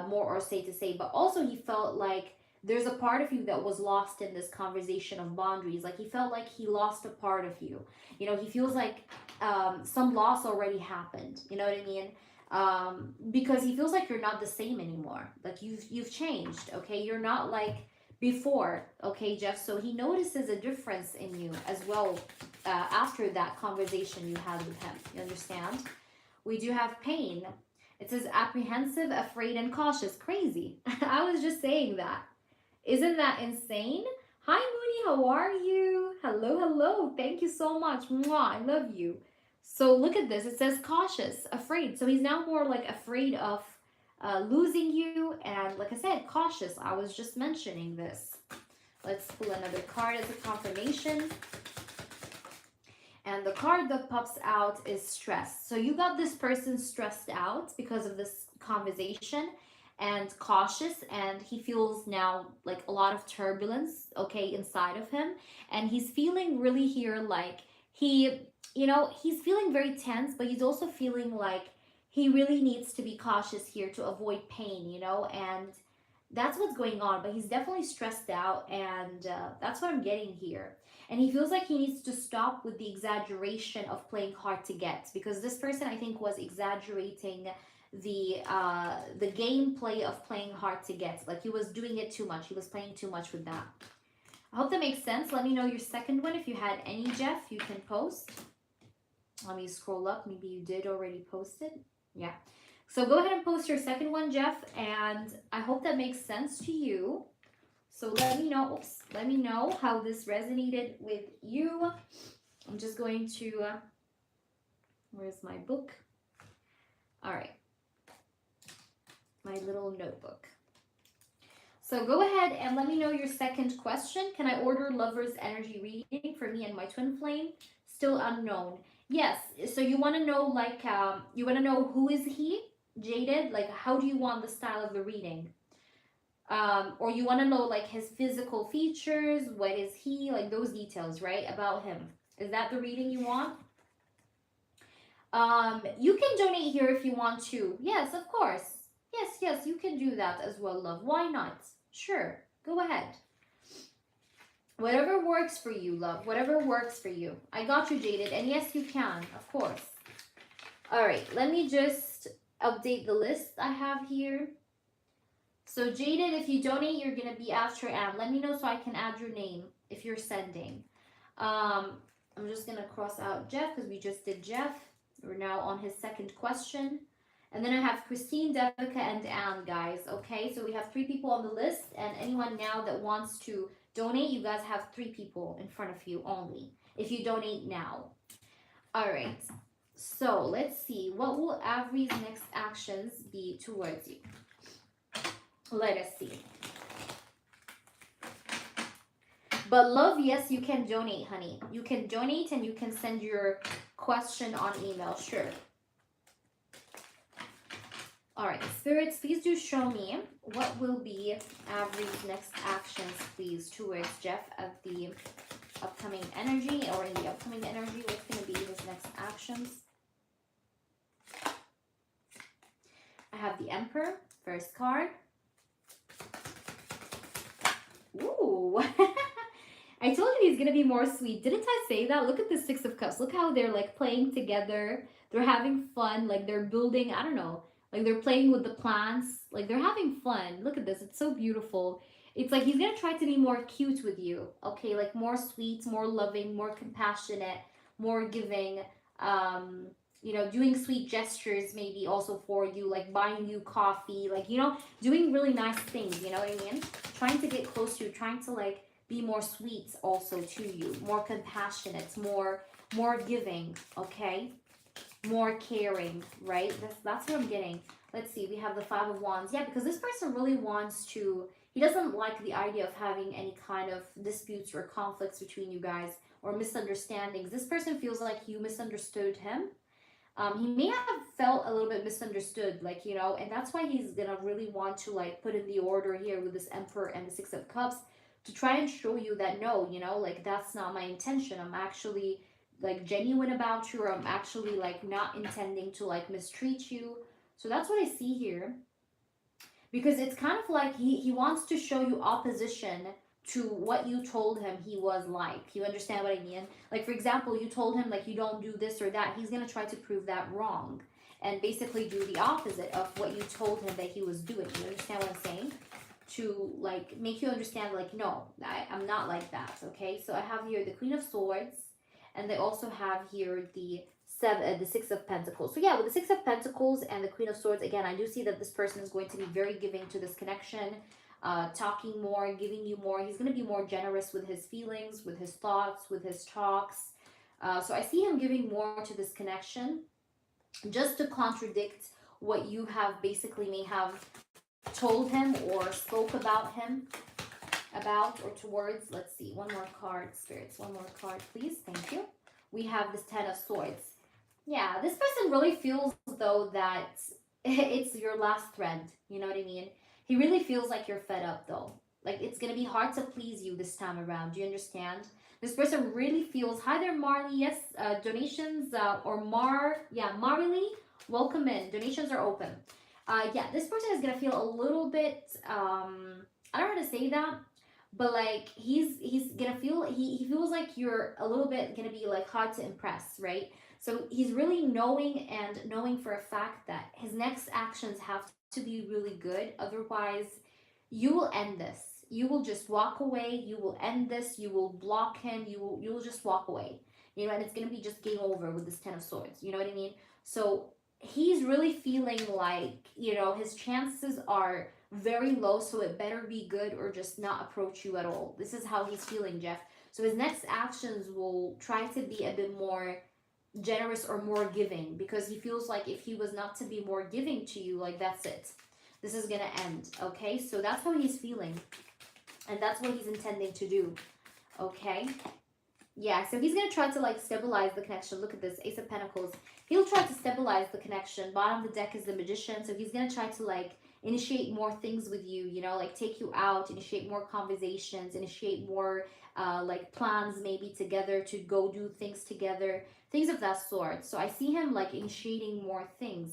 More or say to say, but also he felt like there's a part of you that was lost in this conversation of boundaries. Like he felt like he lost a part of you. You know, he feels like some loss already happened. You know what I mean? Because he feels like you're not the same anymore. Like you've changed. Okay, you're not like before. Okay, Jeff. So he notices a difference in you as well after that conversation you had with him. You understand? We do have pain. It says apprehensive, afraid, and cautious. Crazy. I was just saying that. Isn't that insane? Hi, Mooney. How are you? Hello, hello. Thank you so much. Mwah, I love you. So look at this. It says cautious, afraid. So he's now more like afraid of losing you. And like I said, cautious. I was just mentioning this. Let's pull another card as a confirmation. And the card that pops out is stress. So you got this person stressed out because of this conversation and cautious, and he feels now like a lot of turbulence, okay, inside of him. And he's feeling really here like he's feeling very tense, but he's also feeling like he really needs to be cautious here to avoid pain, and that's what's going on. But he's definitely stressed out, and that's what I'm getting here. And he feels like he needs to stop with the exaggeration of playing hard to get, because this person, I think, was exaggerating the gameplay of playing hard to get. Like he was doing it too much. He was playing too much with that. I hope that makes sense. Let me know your second one. If you had any, Jeff, you can post. Let me scroll up. Maybe you did already post it. Yeah. So go ahead and post your second one, Jeff, and I hope that makes sense to you. So let me know, let me know how this resonated with you. I'm just going to, where's my book? All right, my little notebook. So go ahead and let me know your second question. Can I order Lover's Energy reading for me and my twin flame? Still unknown. Yes, so you want to know, like, you want to know who is he? Jaded? Like, how do you want the style of the reading? Or you want to know like his physical features, what is he, like those details, right, about him. Is that the reading you want? You can donate here if you want to. Yes, of course. Yes, you can do that as well, love. Why not? Sure, go ahead. Whatever works for you, love. Whatever works for you. I got you, Jaded. And yes, you can, of course. All right, let me just update the list I have here. So Jaded, if you donate, you're going to be after Anne. Let me know so I can add your name if you're sending. I'm just going to cross out Jeff because we just did Jeff. We're now on his second question. And then I have Christine, Devika, and Anne, guys. Okay, so we have 3 people on the list. And anyone now that wants to donate, you guys have 3 people in front of you only if you donate now. All right, so let's see. What will Avery's next actions be towards you? Let us see. But love, yes, you can donate, honey. You can donate and you can send your question on email, sure. All right, spirits, please do show me what will be Avery's next actions, please, towards Jeff at the upcoming energy, or in the upcoming energy. What's going to be his next actions? I have the Emperor, first card. Ooh. I told you he's going to be more sweet. Didn't I say that? Look at the 6 of Cups. Look how they're like playing together. They're having fun. Like they're building, I don't know. Like they're playing with the plants. Like they're having fun. Look at this. It's so beautiful. It's like he's going to try to be more cute with you. Okay, like more sweet, more loving, more compassionate, more giving. You know, doing sweet gestures maybe also for you, like buying you coffee, like, you know, doing really nice things, you know what I mean? Trying to get close to you, trying to like be more sweet also to you, more compassionate, more giving, okay? More caring, right? That's what I'm getting. Let's see, we have the 5 of Wands. Yeah, because this person really wants to, he doesn't like the idea of having any kind of disputes or conflicts between you guys or misunderstandings. This person feels like you misunderstood him. He may have felt a little bit misunderstood, like, you know, and that's why he's gonna really want to like put in the order here with this Emperor and the 6 of Cups to try and show you that no, you know, like that's not my intention. I'm actually like genuine about you, or I'm actually like not intending to like mistreat you. So that's what I see here, because it's kind of like he wants to show you opposition to what you told him he was like. You understand what I mean? Like, for example, you told him like you don't do this or that. He's going to try to prove that wrong and basically do the opposite of what you told him that he was doing. You understand what I'm saying? To like make you understand like, no, I'm not like that. Okay, so I have here the Queen of Swords, and they also have here the 6 of Pentacles. So yeah, with the 6 of Pentacles and the Queen of Swords, again, I do see that this person is going to be very giving to this connection, talking more, giving you more. He's going to be more generous with his feelings, with his thoughts, with his talks. So I see him giving more to this connection, just to contradict what you have basically may have told him or spoke about him, about or towards. Let's see, one more card, spirits, one more card, please. Thank you. We have this 10 of Swords. Yeah, this person really feels though that it's your last thread. You know what I mean? He really feels like you're fed up though. Like it's going to be hard to please you this time around. Do you understand? This person really feels, hi there, Marley. Yes, donations or Marley, welcome in. Donations are open. Yeah, this person is going to feel a little bit, I don't know how to say that, but like he's going to feel, he feels like you're a little bit going to be like hard to impress, right? So he's really knowing for a fact that his next actions have to be really good. Otherwise, you will end this. You will just walk away. You will end this. You will block him. You will just walk away. You know, and it's going to be just game over with this 10 of Swords. You know what I mean? So he's really feeling like, you know, his chances are very low. So it better be good or just not approach you at all. This is how he's feeling, Jeff. So his next actions will try to be a bit more generous or more giving, because he feels like if he was not to be more giving to you, like that's it, this is gonna end. Okay, so that's how he's feeling, and that's what he's intending to do. Okay, Yeah, so he's gonna try to like stabilize the connection. Look at this, Ace of Pentacles. He'll try to stabilize the connection. Bottom of the deck is the Magician, so he's gonna try to like initiate more things with you, you know, like take you out, initiate more conversations, initiate more like plans maybe together to go do things together, things of that sort. So I see him like initiating more things.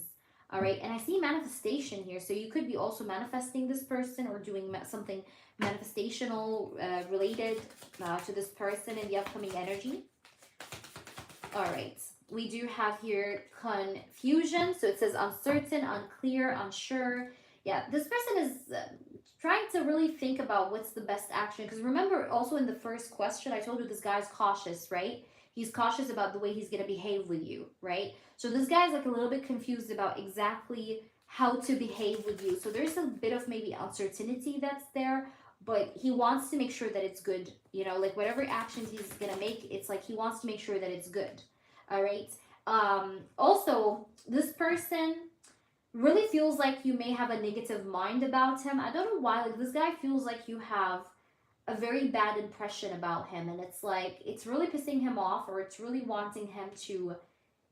All right, and I see manifestation here, so you could be also manifesting this person or doing something manifestational related to this person in the upcoming energy. All right, we do have here confusion, so it says uncertain, unclear, unsure. Yeah, this person is trying to really think about what's the best action, because remember also in the first question I told you this guy's cautious, right? He's cautious about the way he's going to behave with you, right? So this guy's like a little bit confused about exactly how to behave with you. So there's a bit of maybe uncertainty that's there, but he wants to make sure that it's good, you know, like whatever actions he's gonna make, it's like he wants to make sure that it's good. All right. Also, this person really feels like you may have a negative mind about him. I don't know why. Like this guy feels like you have a very bad impression about him, and it's like it's really pissing him off, or it's really wanting him to,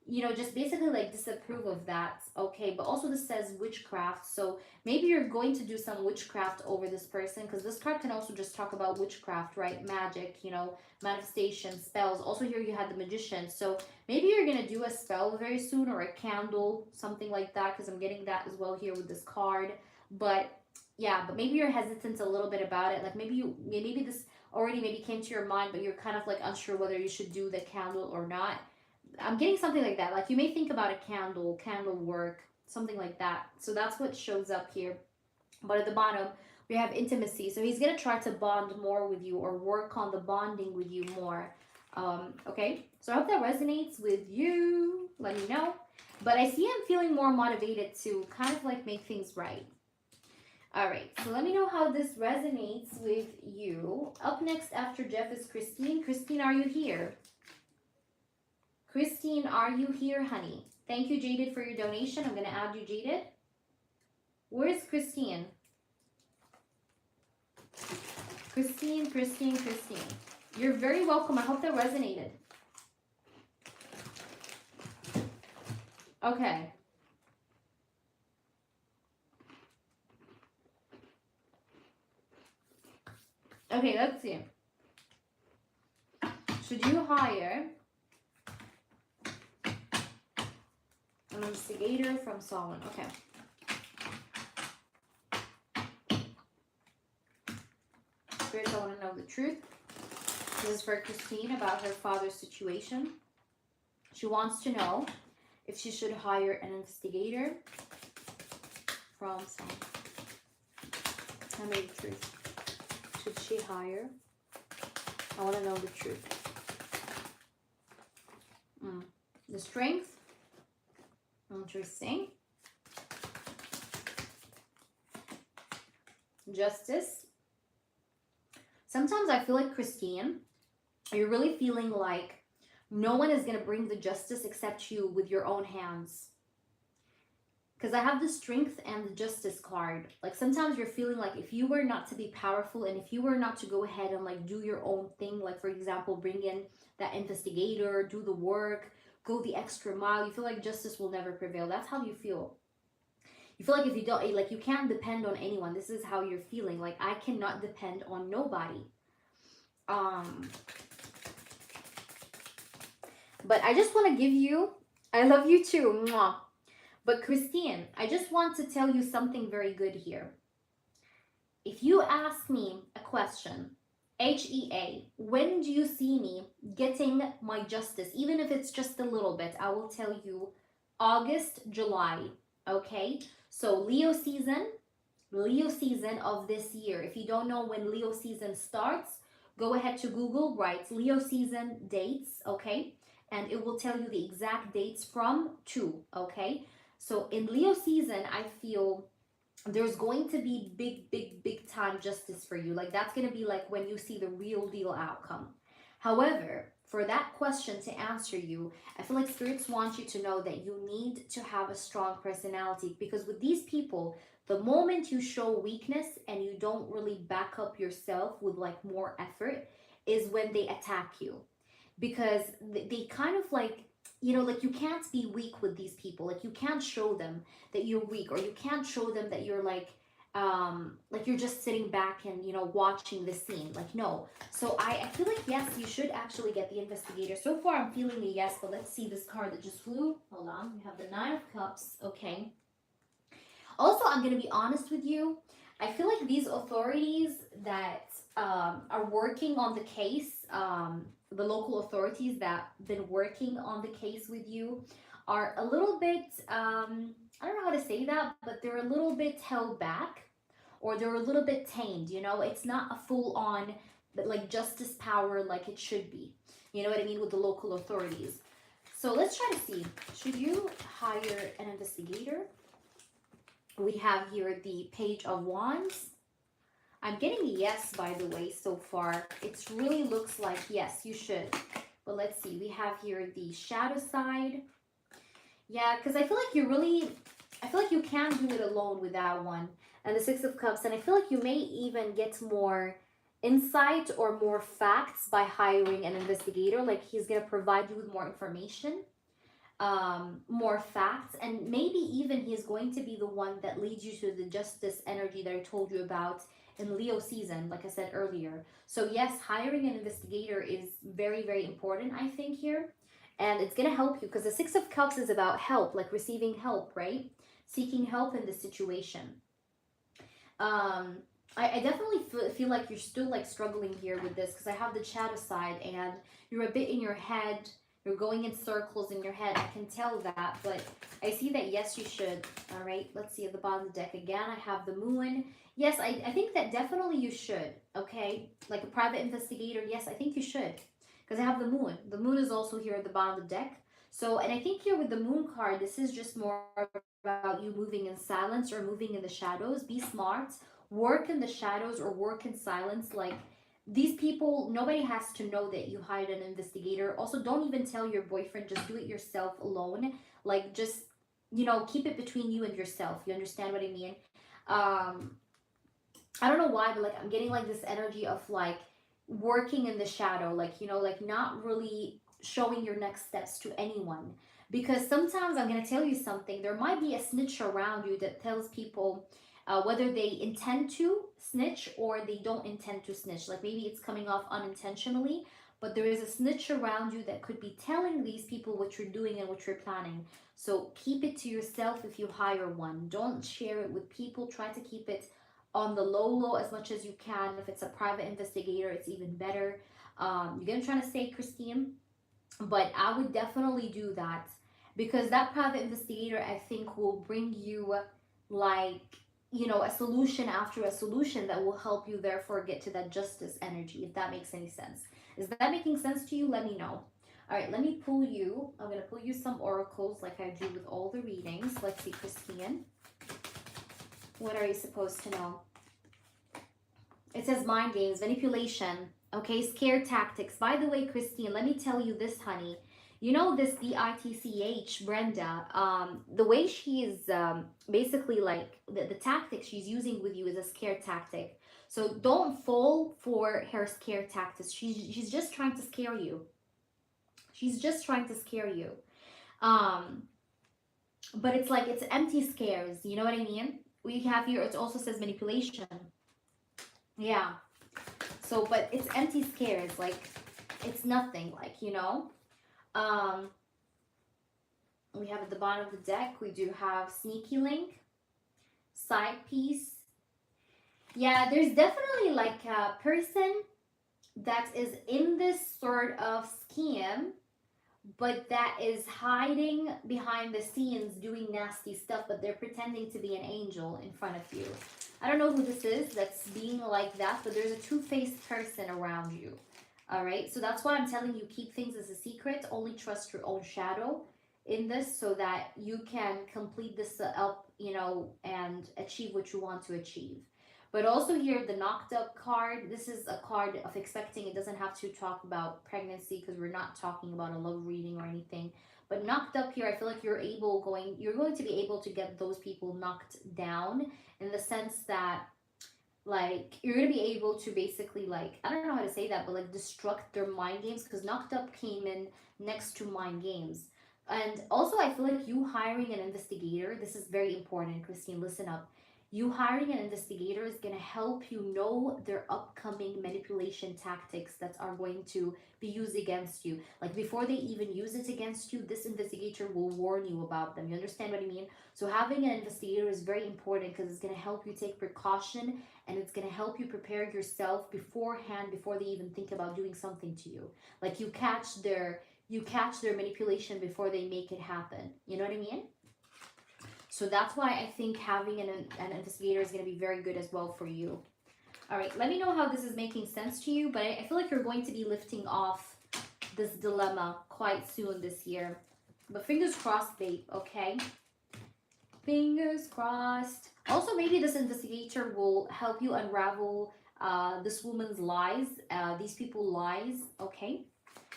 you know, just basically like disapprove of that. Okay, but also this says witchcraft, so maybe you're going to do some witchcraft over this person, because this card can also just talk about witchcraft, right? Magic, you know, manifestation, spells. Also here you had the Magician, so maybe you're gonna do a spell very soon, or a candle, something like that, because I'm getting that as well here with this card. But yeah, but maybe you're hesitant a little bit about it, like maybe this already maybe came to your mind, but you're kind of like unsure whether you should do the candle or not. I'm getting something like that. Like you may think about a candle work, something like that. So that's what shows up here. But at the bottom, we have intimacy. So he's going to try to bond more with you, or work on the bonding with you more. Okay, so I hope that resonates with you. Let me know. But I see him feeling more motivated to kind of like make things right. All right, so let me know how this resonates with you. Up next after Jeff is Christine. Christine, are you here? Christine, are you here, honey? Thank you, Jaded, for your donation. I'm going to add you, Jaded. Where's Christine? Christine, Christine, Christine. You're very welcome. I hope that resonated. Okay. Okay, let's see. Should you hire an instigator from someone? Okay. Spirit, I want to know the truth. This is for Christine about her father's situation. She wants to know if she should hire an investigator from someone. Tell me the truth. Should she hire? I want to know the truth. The strength. Interesting. Justice. Sometimes I feel like, Christine, you're really feeling like no one is going to bring the justice except you with your own hands. Because I have the strength and the justice card. Like sometimes you're feeling like if you were not to be powerful, and if you were not to go ahead and like do your own thing, like for example, bring in that investigator, do the work, go the extra mile, you feel like justice will never prevail. That's how you feel. You feel like if you don't, like you can't depend on anyone. This is how you're feeling. Like I cannot depend on nobody. But I just want to give you, I love you too. Mwah. But Christine, I just want to tell you something very good here. If you ask me a question, HEA, when do you see me getting my justice? Even if it's just a little bit, I will tell you August, July, okay? So Leo season of this year. If you don't know when Leo season starts, go ahead to Google, write Leo season dates, okay? And it will tell you the exact dates from to, okay? So in Leo season, I feel there's going to be big time justice for you. Like that's going to be like when you see the real deal outcome. However, for that question to answer you, I feel like spirits want you to know that you need to have a strong personality, because with these people, the moment you show weakness and you don't really back up yourself with like more effort is when they attack you. because they kind of like, you know, like you can't be weak with these people. Like you can't show them that you're weak, or you can't show them that you're like you're just sitting back and, you know, watching the scene. Like, no. So I feel like yes, you should actually get the investigator. So far I'm feeling a yes, but let's see this card that just flew. Hold on. We have the Nine of Cups. Okay. Also, I'm going to be honest with you. I feel like these authorities that are working on the case, the local authorities that been working on the case with you, are a little bit, I don't know how to say that, but they're a little bit held back, or they're a little bit tamed. You know, it's not a full on like justice power like it should be. You know what I mean, with the local authorities. So let's try to see. Should you hire an investigator? We have here the Page of Wands. I'm getting a yes, by the way, so far. It really looks like yes, you should. But let's see. We have here the shadow side. Yeah, because I feel like I feel like you can't do it alone with that one. And the Six of Cups. And I feel like you may even get more insight or more facts by hiring an investigator. Like he's going to provide you with more information, more facts, and maybe even he's going to be the one that leads you to the justice energy that I told you about in Leo season, like I said earlier. So yes, hiring an investigator is very, very important, I think, here. And it's going to help you because the Six of Cups is about help, like receiving help, right? Seeking help in this situation. I definitely feel like you're still like struggling here with this, because I have the shadow side and you're a bit in your head. You're going in circles in your head. I can tell that, but I see that yes, you should. All right, let's see at the bottom of the deck again. I have the Moon. Yes, I think that definitely you should. Okay, like a private investigator. Yes, I think you should, because I have the Moon. The Moon is also here at the bottom of the deck. So, and I think here with the Moon card, this is just more about you moving in silence or moving in the shadows. Be smart. Work in the shadows or work in silence. Like, these people, nobody has to know that you hired an investigator. Also, don't even tell your boyfriend. Just do it yourself alone. Like, just, you know, keep it between you and yourself. You understand what I mean? I don't know why, but like I'm getting like this energy of like working in the shadow, like, you know, like not really showing your next steps to anyone. Because sometimes I'm going to tell you something, there might be a snitch around you that tells people whether they intend to snitch or they don't intend to snitch. Like maybe it's coming off unintentionally, but there is a snitch around you that could be telling these people what you're doing and what you're planning. So keep it to yourself if you hire one. Don't share it with people. Try to keep it on the low as much as you can. If it's a private investigator, it's even better. You get what I'm trying to say, Christine? But I would definitely do that, because that private investigator, I think, will bring you like, you know, a solution after a solution that will help you therefore get to that justice energy, if that makes any sense. Is that making sense to you? Let me know. All right, let me pull you. I'm going to pull you some oracles like I do with all the readings. Let's see, Christine. What are you supposed to know? It says mind games, manipulation, okay, scare tactics. By the way, Christine, let me tell you this, honey. You know this DITCH, Brenda, the way she is basically like, the tactic she's using with you is a scare tactic. So don't fall for her scare tactics. She's just trying to scare you. She's just trying to scare you. But it's like, it's empty scares. You know what I mean? We have here, it also says manipulation. Yeah. So, but it's empty scares. Like, it's nothing. Like, you know. We have at the bottom of the deck, we do have Sneaky Link, Side Piece. Yeah, there's definitely like a person that is in this sort of scam, but that is hiding behind the scenes doing nasty stuff, but they're pretending to be an angel in front of you. I don't know who this is that's being like that, but there's a two-faced person around you. All right, so that's why I'm telling you, keep things as a secret. Only trust your own shadow in this, so that you can complete this up, you know, and achieve what you want to achieve. But also here, the Knocked Up card, this is a card of expecting. It doesn't have to talk about pregnancy, because we're not talking about a love reading or anything. But Knocked Up here, I feel like you're going to be able to get those people knocked down, in the sense that like you're gonna be able to basically, like, I don't know how to say that, but like destruct their mind games, because knocked up came in next to mind games. And also I feel like you hiring an investigator, this is very important, Christine, listen up. You hiring an investigator is going to help you know their upcoming manipulation tactics that are going to be used against you. Like before they even use it against you, this investigator will warn you about them. You understand what I mean? So having an investigator is very important because it's going to help you take precaution, and it's going to help you prepare yourself beforehand before they even think about doing something to you. Like you catch their manipulation before they make it happen. You know what I mean? So that's why I think having an investigator is going to be very good as well for you. All right, let me know how this is making sense to you, but I feel like you're going to be lifting off this dilemma quite soon this year. But fingers crossed, babe, okay? Fingers crossed. Also, maybe this investigator will help you unravel this woman's lies, these people's lies, okay?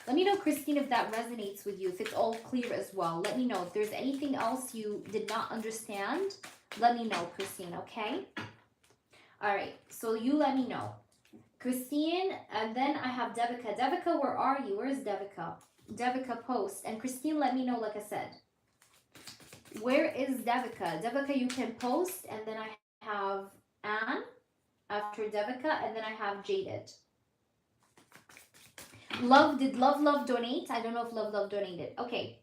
Let me know, Christine, if that resonates with you, if it's all clear as well. Let me know. If there's anything else you did not understand, let me know, Christine, okay? All right, so you let me know. Christine, and then I have Devika. Devika, where are you? Where's Devika? Devika, post. And Christine, let me know, like I said. Where is Devika? Devika, you can post, and then I have Anne after Devika, and then I have Jaded. Love, did Love donate? I don't know if Love donated. Okay.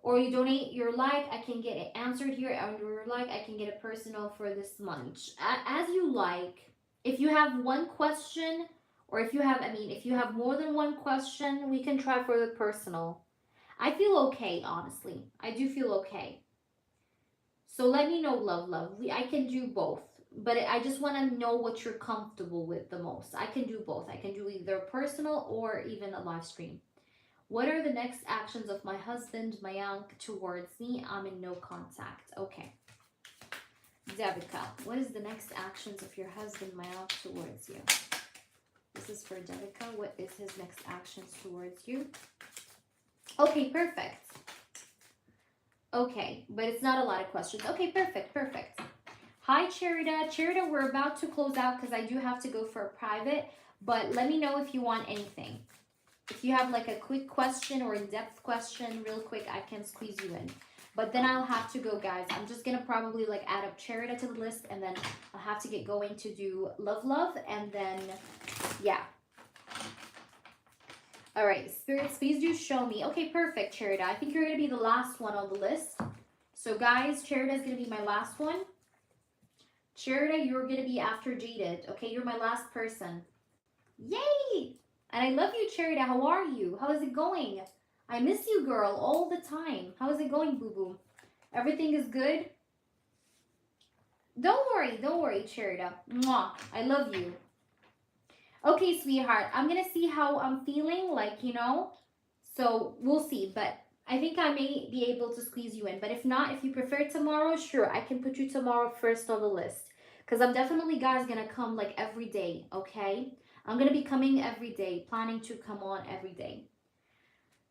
Or you donate your like, I can get it answered here. Under your like, I can get it personal for this month. As you like. If you have one question, or if you have, if you have more than one question, we can try for the personal. I feel okay, honestly. I do feel okay. So let me know, Love. I can do both. But I just want to know what you're comfortable with the most. I can do both. I can do either personal or even a live stream. What are the next actions of my husband, Mayank, towards me? I'm in no contact. Okay. Devika, what is the next actions of your husband, Mayank, towards you? This is for Devika. What is his next actions towards you? Okay, perfect. Okay, but it's not a lot of questions. Okay, perfect. Hi, Cherida. Cherida, we're about to close out because I do have to go for a private, but let me know if you want anything. If you have like a quick question or in-depth question, real quick, I can squeeze you in. But then I'll have to go, guys. I'm just going to probably like add up Cherida to the list, and then I'll have to get going to do Love, and then, yeah. All right, spirits, please do show me. Okay, perfect, Cherida. I think you're going to be the last one on the list. So, guys, Cherida is going to be my last one. Cherida, you're going to be after Jaded. Okay, you're my last person. Yay! And I love you, Cherida. How are you? How is it going? I miss you, girl, all the time. How is it going, boo-boo? Everything is good? Don't worry, Cherida. Mwah. I love you. Okay, sweetheart. I'm going to see how I'm feeling, like, you know. So, we'll see. But I think I may be able to squeeze you in. But if not, if you prefer tomorrow, sure, I can put you tomorrow first on the list. Because I'm definitely, guys, going to come, like, every day, okay? I'm going to be coming every day, planning to come on every day.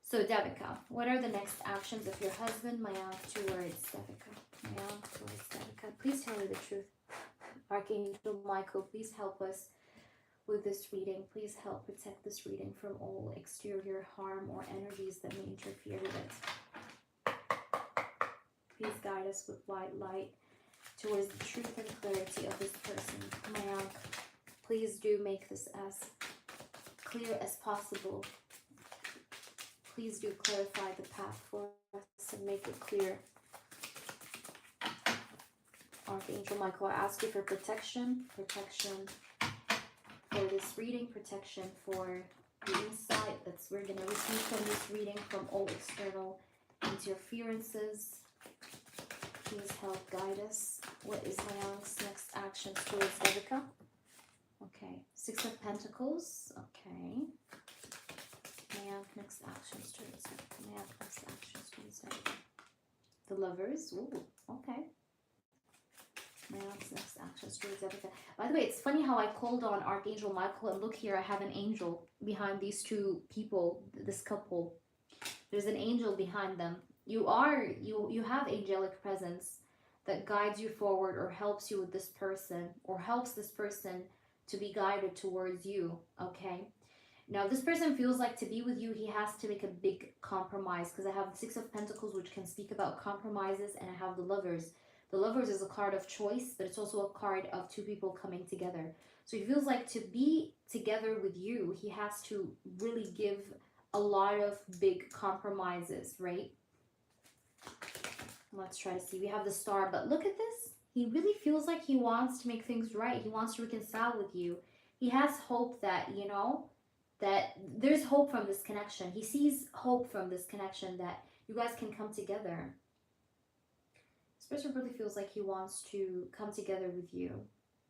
So, Devika, what are the next actions of your husband, Mayank, towards Devika? Mayank, towards Devika. Please tell me the truth. Archangel Michael, please help us with this reading. Please help protect this reading from all exterior harm or energies that may interfere with it. Please guide us with white light towards the truth and clarity of this person. Mayank, please do make this as clear as possible. Please do clarify the path for us and make it clear. Archangel Michael, I ask you for protection for this reading, protection for the insight that we're going to receive from this reading, from all external interferences. Please help guide us. What is Mayank's next actions towards Devika? Okay, Six of Pentacles. Okay. Mayank, next actions towards Devika. Mayank, next actions towards Devika. The Lovers. Ooh, okay. Mayank's next actions towards Devika. By the way, it's funny how I called on Archangel Michael, and look here, I have an angel behind these two people, this couple. There's an angel behind them. You have angelic presence. that guides you forward or helps you with this person or helps this person to be guided towards you, okay? Now, this person feels like to be with you, he has to make a big compromise, because I have the Six of Pentacles, which can speak about compromises, and I have the Lovers. The Lovers is a card of choice, but it's also a card of two people coming together. So he feels like to be together with you, he has to really give a lot of big compromises, right? Let's try to see. We have the Star, but look at this. He really feels like he wants to make things right. He wants to reconcile with you. He has hope that, you know, that there's hope from this connection. He sees hope from this connection that you guys can come together. This person really feels like he wants to come together with you,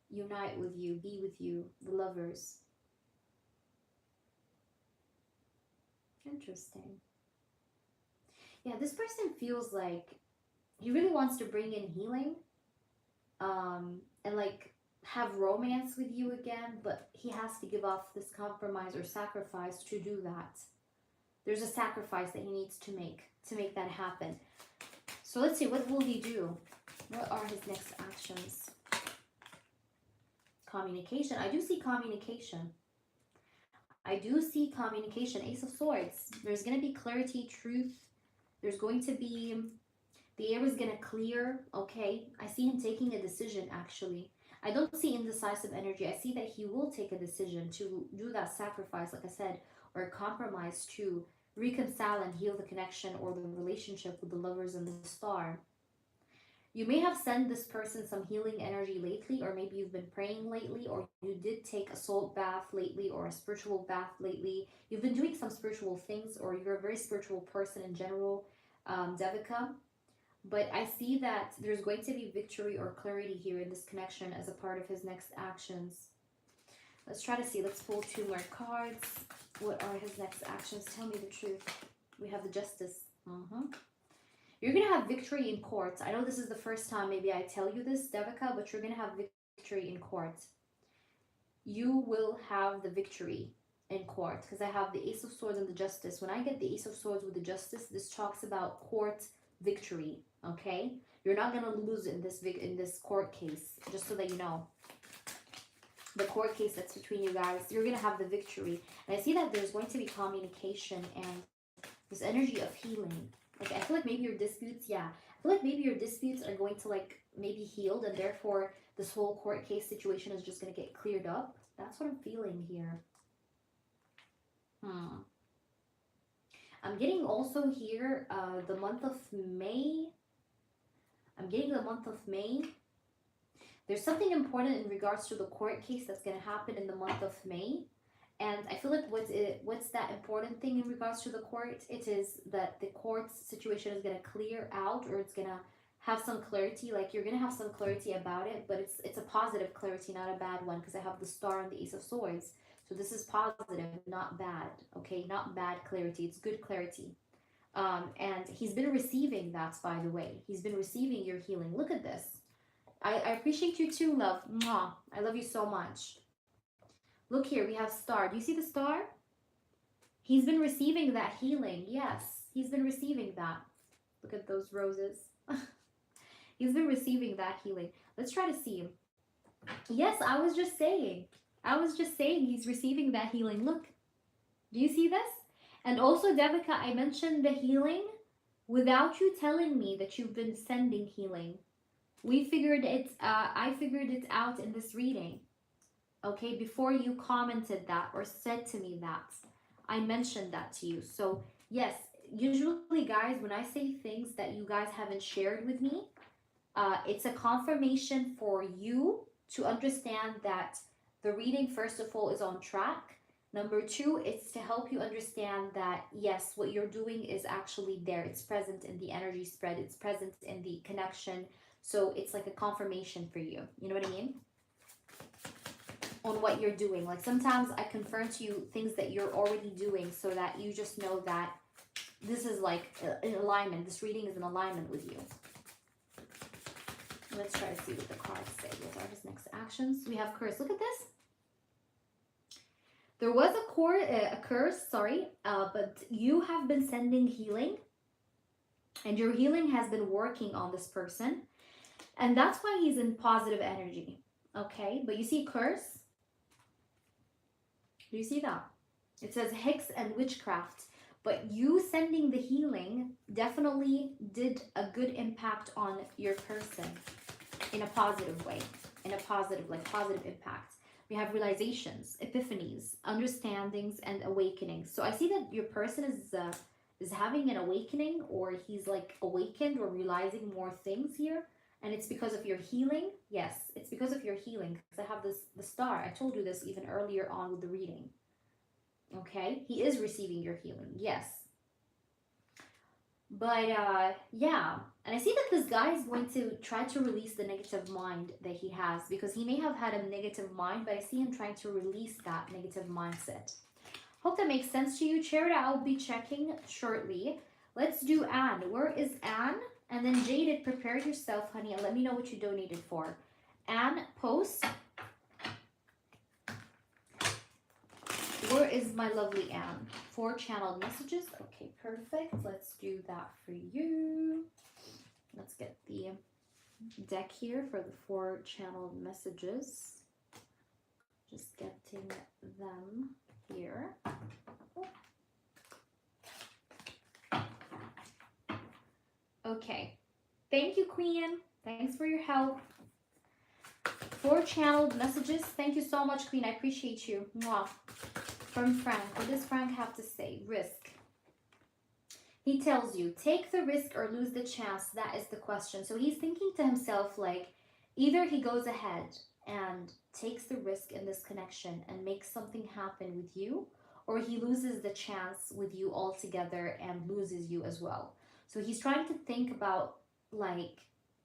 unite with you, be with you, the Lovers. Interesting. Yeah, this person feels like he really wants to bring in healing, and like have romance with you again, but he has to give off this compromise or sacrifice to do that. There's a sacrifice that he needs to make that happen. So let's see, what will he do? What are his next actions? Communication. I do see communication. I do see communication. Ace of Swords. There's going to be clarity, truth. There's going to be, the air is going to clear, okay? I see him taking a decision, actually. I don't see indecisive energy. I see that he will take a decision to do that sacrifice, like I said, or a compromise to reconcile and heal the connection or the relationship with the Lovers and the Star. You may have sent this person some healing energy lately, or maybe you've been praying lately, or you did take a salt bath lately or a spiritual bath lately. You've been doing some spiritual things, or you're a very spiritual person in general, Devika. But I see that there's going to be victory or clarity here in this connection as a part of his next actions. Let's try to see. Let's pull 2 more cards. What are his next actions? Tell me the truth. We have the Justice. You're going to have victory in court. I know this is the first time maybe I tell you this, Devika, but you're going to have victory in court. You will have the victory in court, because I have the Ace of Swords and the Justice. When I get the Ace of Swords with the Justice, this talks about court victory, okay? You're not going to lose in this court case, just so that you know. The court case that's between you guys, you're going to have the victory. And I see that there's going to be communication and this energy of healing. Like, I feel like maybe your disputes, I feel like maybe your disputes are going to, like, maybe healed, and therefore this whole court case situation is just going to get cleared up. That's what I'm feeling here. I'm getting also here the month of May. I'm getting the month of May. There's something important in regards to the court case that's going to happen in the month of May. And I feel like what's that important thing in regards to the court? It is that the court situation is going to clear out, or it's going to have some clarity. Like, you're going to have some clarity about it, but it's a positive clarity, not a bad one, because I have the Star and the Ace of Swords. So this is positive, not bad, okay? Not bad clarity. It's good clarity. And he's been receiving that, by the way. He's been receiving your healing. Look at this. I appreciate you too, love. Mwah. I love you so much. Look here, we have Star. Do you see the Star? He's been receiving that healing. Yes, he's been receiving that. Look at those roses. He's been receiving that healing. Let's try to see him. Yes, I was just saying he's receiving that healing. Look, do you see this? And also, Devika, I mentioned the healing without you telling me that you've been sending healing. We figured it, I figured it out in this reading. Okay, before you commented that or said to me that, I mentioned that to you. So yes, usually guys, when I say things that you guys haven't shared with me, it's a confirmation for you to understand that the reading, first of all, is on track. Number 2, it's to help you understand that, yes, what you're doing is actually there. It's present in the energy spread. It's present in the connection. So it's like a confirmation for you. You know what I mean? On what you're doing. Like, sometimes I confirm to you things that you're already doing so that you just know that this is like in alignment. This reading is in alignment with you. Let's try to see what the cards say. What are his next actions? We have curse. Look at this. There was a curse, sorry, but you have been sending healing, and your healing has been working on this person. And that's why he's in positive energy. Okay, but you see curse? Do you see that? It says Hex and witchcraft. But you sending the healing definitely did a good impact on your person in a positive way, in a positive, like positive impact. We have realizations, epiphanies, understandings, and awakenings. So I see that your person is having an awakening, or he's like awakened or realizing more things here. And it's because of your healing. Yes, it's because of your healing. Because I have this, the star. I told you this even earlier on with the reading. Okay, he is receiving your healing. Yes. But yeah, and I see that this guy is going to try to release the negative mind that he has, because he may have had a negative mind, but I see him trying to release that negative mindset. Hope that makes sense to you. Charity, I'll be checking shortly. Let's do Anne. Where is Anne? And then Jaded, prepare yourself, honey, and let me know what you donated for. Anne, post. Where is my lovely Anne? 4 channeled messages. Okay, perfect. Let's do that for you. Let's get the deck here for the 4 channeled messages. Just getting them here. Okay. Thank you, Queen. Thanks for your help. 4 channeled messages. Thank you so much, Queen. I appreciate you. Mwah. From Frank. What does Frank have to say? Risk. He tells you, take the risk or lose the chance. That is the question. So he's thinking to himself, like, either he goes ahead and takes the risk in this connection and makes something happen with you, or he loses the chance with you altogether and loses you as well. So he's trying to think about, like,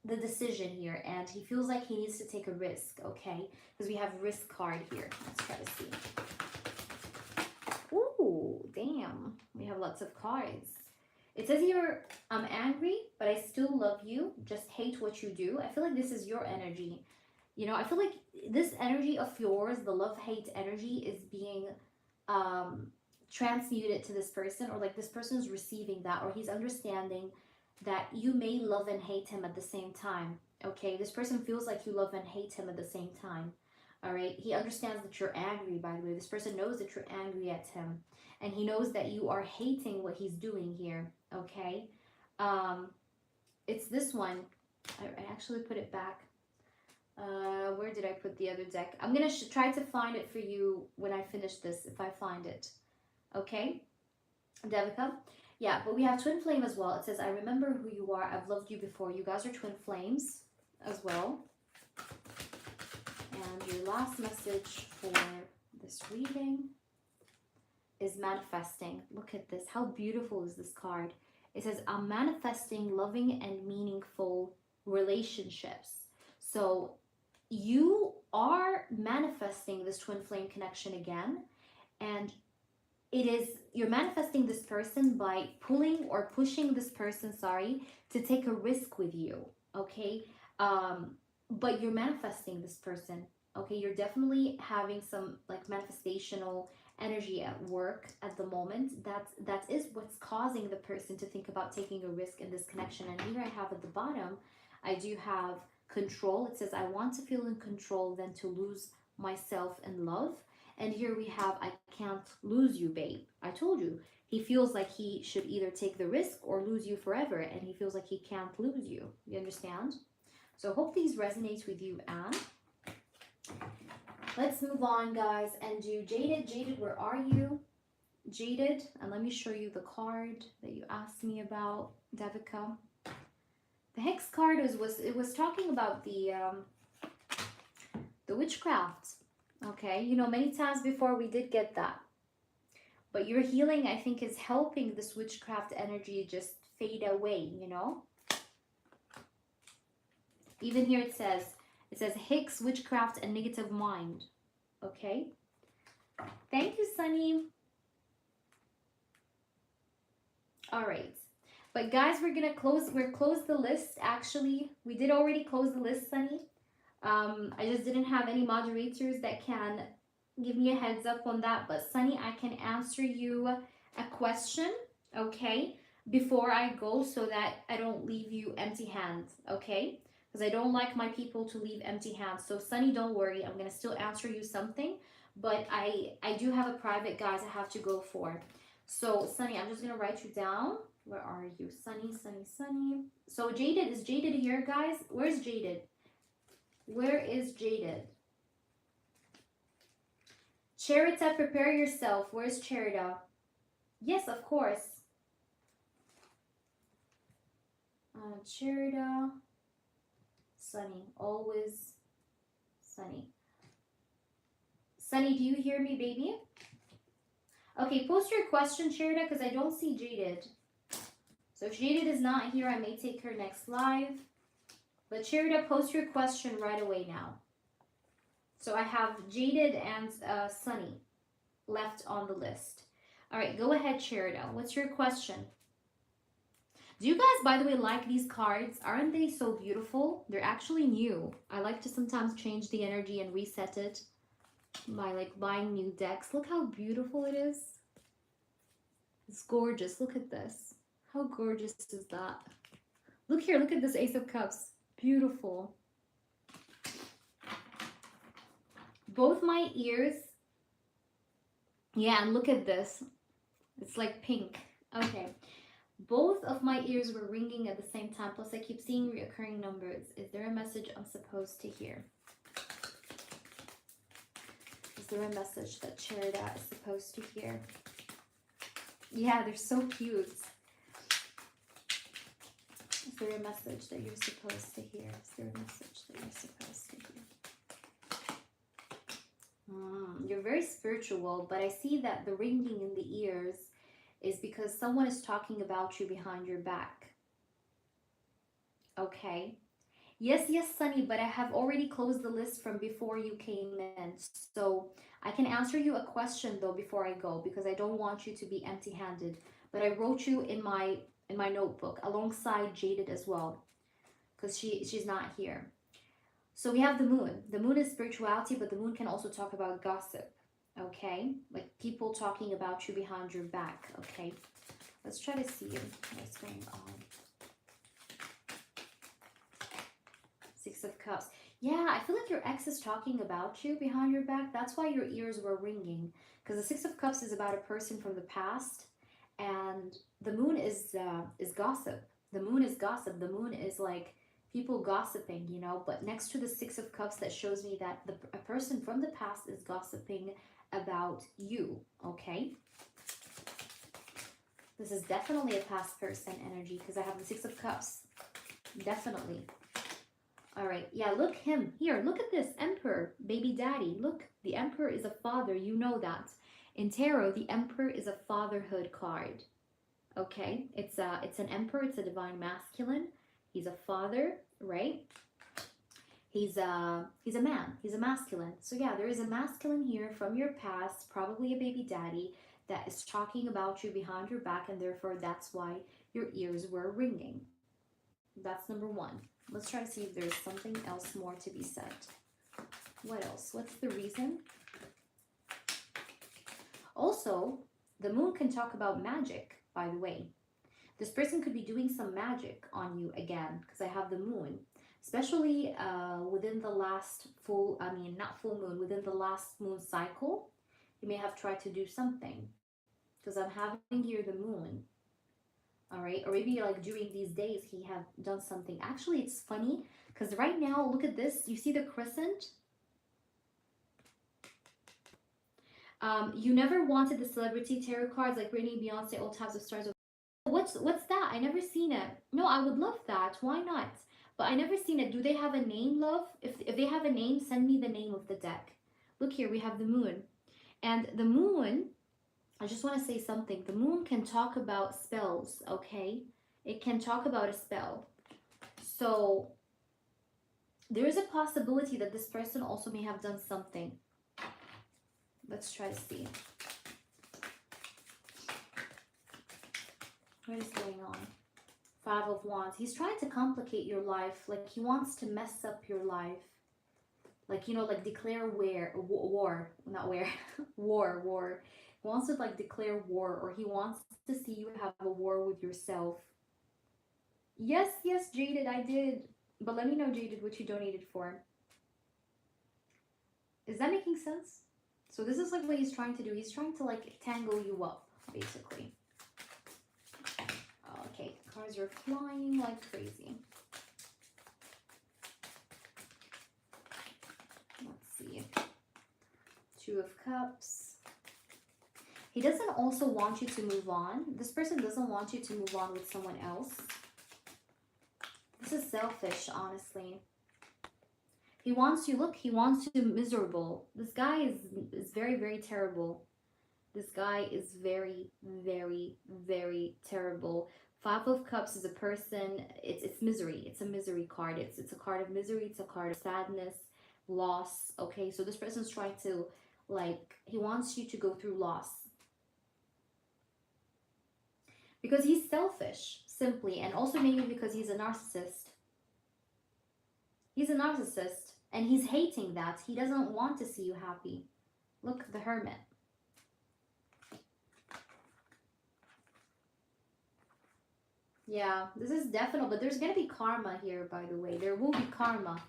the decision here, and he feels like he needs to take a risk, okay? Because we have risk card here. Let's try to see. Ooh, damn. We have lots of cards. It says here, I'm angry, but I still love you. Just hate what you do. I feel like this is your energy. You know, I feel like this energy of yours, the love-hate energy, is being transmuted to this person, or like this person is receiving that, or he's understanding that you may love and hate him at the same time. Okay, this person feels like you love and hate him at the same time. All right, he understands that you're angry, by the way. This person knows that you're angry at him, and he knows that you are hating what he's doing here. Okay, it's this one. I actually put it back. Where did I put the other deck? I'm gonna try to find it for you when I finish this, if I find it. Okay, Devika. Yeah, but we have twin flame as well. It says, I remember who you are. I've loved you before. You guys are twin flames as well. And your last message for this reading is manifesting. Look at this. How beautiful is this card? It says, I'm manifesting loving and meaningful relationships. So you are manifesting this twin flame connection again. And it is, you're manifesting this person by pulling or pushing this person, to take a risk with you. Okay. But you're manifesting this person. Okay, you're definitely having some like manifestational energy at work at the moment. That is what's causing the person to think about taking a risk in this connection. And here I have at the bottom, I do have control. It says, I want to feel in control than to lose myself in love. And here we have, I can't lose you, babe. I told you. He feels like he should either take the risk or lose you forever. And he feels like he can't lose you. You understand? So hope these resonates with you, Anne. Let's move on, guys, and do Jaded. Jaded, where are you? Jaded, and let me show you the card that you asked me about, Devika. The Hex card was talking about the witchcraft. Okay, you know, many times before we did get that. But your healing, I think, is helping this witchcraft energy just fade away, you know? Even here it says Hicks, witchcraft, and negative mind. Okay. Thank you, Sunny. All right. But guys, we're close the list. Actually, we did already close the list, Sunny. I just didn't have any moderators that can give me a heads up on that. But Sunny, I can answer you a question, okay, before I go, so that I don't leave you empty hands, okay? because I don't like my people to leave empty hands. So Sunny, don't worry, I'm gonna still answer you something, but I do have a private, guys, I have to go for. So Sunny, I'm just gonna write you down. Where are you? Sunny, Sunny, Sunny. So Jaded, is Jaded here, guys? Where's Jaded? Where is Jaded? Cherita, prepare yourself. Where's Cherita? Yes, of course. Cherita. Sunny, always Sunny. Sunny, do you hear me, baby? Okay, post your question, Cherita, because I don't see Jaded. So if Jaded is not here, I may take her next live. But Cherita, post your question right away now. So I have Jaded and Sunny left on the list. All right, go ahead, Cherita. What's your question? Do you guys, by the way, like these cards? Aren't they so beautiful? They're actually new. I like to sometimes change the energy and reset it by like buying new decks. Look how beautiful it is. It's gorgeous. Look at this. How gorgeous is that? Look here. Look at this Ace of Cups. Beautiful. Both my ears. Yeah, and look at this. It's like pink. Okay. Both of my ears were ringing at the same time. Plus, I keep seeing reoccurring numbers. Is there a message I'm supposed to hear? Is there a message that Cherita is supposed to hear? Yeah, they're so cute. Is there a message that you're supposed to hear? Is there a message that you're supposed to hear? You're very spiritual, but I see that the ringing in the ears is because someone is talking about you behind your back. Okay. Yes, yes, Sunny, but I have already closed the list from before you came in. So I can answer you a question though before I go, because I don't want you to be empty-handed. But I wrote you in my notebook alongside Jaded as well, because she's not here. So we have the moon. The moon is spirituality, but the moon can also talk about gossip. Okay, like people talking about you behind your back. Okay, let's try to see what's going on. Six of Cups. Yeah, I feel like your ex is talking about you behind your back. That's why your ears were ringing, because the Six of Cups is about a person from the past, and the moon is gossip. The moon is gossip. The moon is like people gossiping, you know. But next to the Six of Cups, that shows me that a person from the past is gossiping about you. Okay, this is definitely a past person energy, because I have the Six of Cups. Definitely. All right, yeah, look him here. Look at this Emperor, baby daddy. Look, the Emperor is a father. You know that in tarot, the Emperor is a fatherhood card. Okay, it's an Emperor. It's a divine masculine. He's a father, right? He's a man. He's a masculine. So yeah, there is a masculine here from your past, probably a baby daddy, that is talking about you behind your back, and therefore that's why your ears were ringing. That's number one. Let's try to see if there's something else more to be said. What else? What's the reason? Also, the moon can talk about magic, by the way. This person could be doing some magic on you again, because I have the moon. Especially within the last not full moon, within the last moon cycle, you may have tried to do something, because I'm having here the moon. All right, or maybe like during these days he have done something. Actually, it's funny, because right now, look at this. You see the crescent? You never wanted the celebrity tarot cards like Britney, Beyonce, all types of stars. What's that? I never seen it. No, I would love that. Why not? But I never seen it. Do they have a name, love? If they have a name, send me the name of the deck. Look here, we have the moon. And the moon, I just want to say something. The moon can talk about spells, okay? It can talk about a spell. So there is a possibility that this person also may have done something. Let's try to see. What is going on? Five of Wands. He's trying to complicate your life. Like he wants to mess up your life. Like, you know, like declare war. He wants to like declare war, or he wants to see you have a war with yourself. Yes, yes, Jaded, I did. But let me know, Jaded, what you donated for. Is that making sense? So this is like what he's trying to do. He's trying to like tangle you up, basically. Okay, cards are flying like crazy. Let's see. Two of Cups. He doesn't also want you to move on. This person doesn't want you to move on with someone else. This is selfish, honestly. He wants you, look, he wants you miserable. This guy is very, very terrible. This guy is very, very, very terrible. Five of Cups is a person, it's misery. It's a misery card. It's a card of misery. It's a card of sadness, loss. Okay, so this person's trying to, like, he wants you to go through loss. Because he's selfish, simply. And also maybe because he's a narcissist. He's a narcissist. And he's hating that. He doesn't want to see you happy. Look, the Hermit. Yeah, this is definitely, but there's going to be karma here, by the way. There will be karma.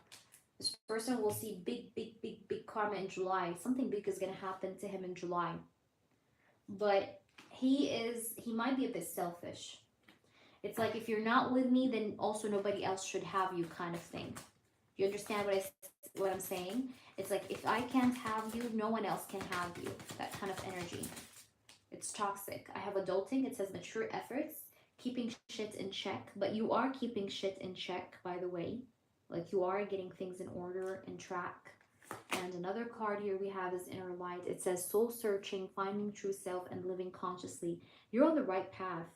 This person will see big, big, big, big karma in July. Something big is going to happen to him in July. But he might be a bit selfish. It's like, if you're not with me, then also nobody else should have you, kind of thing. You understand what I'm saying? It's like, if I can't have you, no one else can have you. That kind of energy. It's toxic. I have adulting. It says mature efforts, keeping shit in check. But you are keeping shit in check, by the way. Like, you are getting things in order and track. And another card here we have is Inner Light. It says soul searching, finding true self, and living consciously. You're on the right path,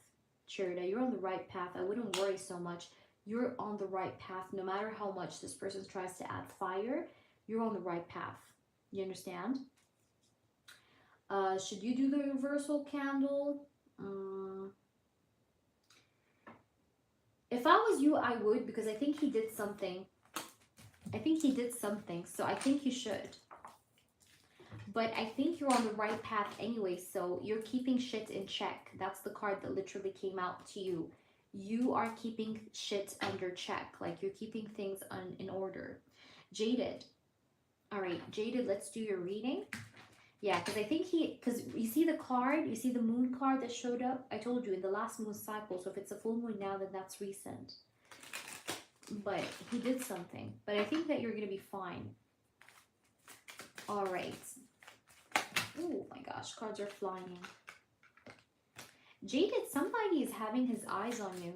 Cherida. You're on the right path. I wouldn't worry so much. You're on the right path. No matter how much this person tries to add fire, you're on the right path. You understand? Should you do the reversal candle? If I was you, I would, because I think he did something. So I think you should. But I think you're on the right path anyway, so you're keeping shit in check. That's the card that literally came out to you. You are keeping shit under check. Like, you're keeping things in order. Jaded. All right, Jaded, let's do your reading. Yeah, because I think because you see the card, you see the moon card that showed up? I told you, in the last moon cycle. So if it's a full moon now, then that's recent. But he did something. But I think that you're going to be fine. All right. Oh my gosh, cards are flying. Jaded, somebody is having his eyes on you.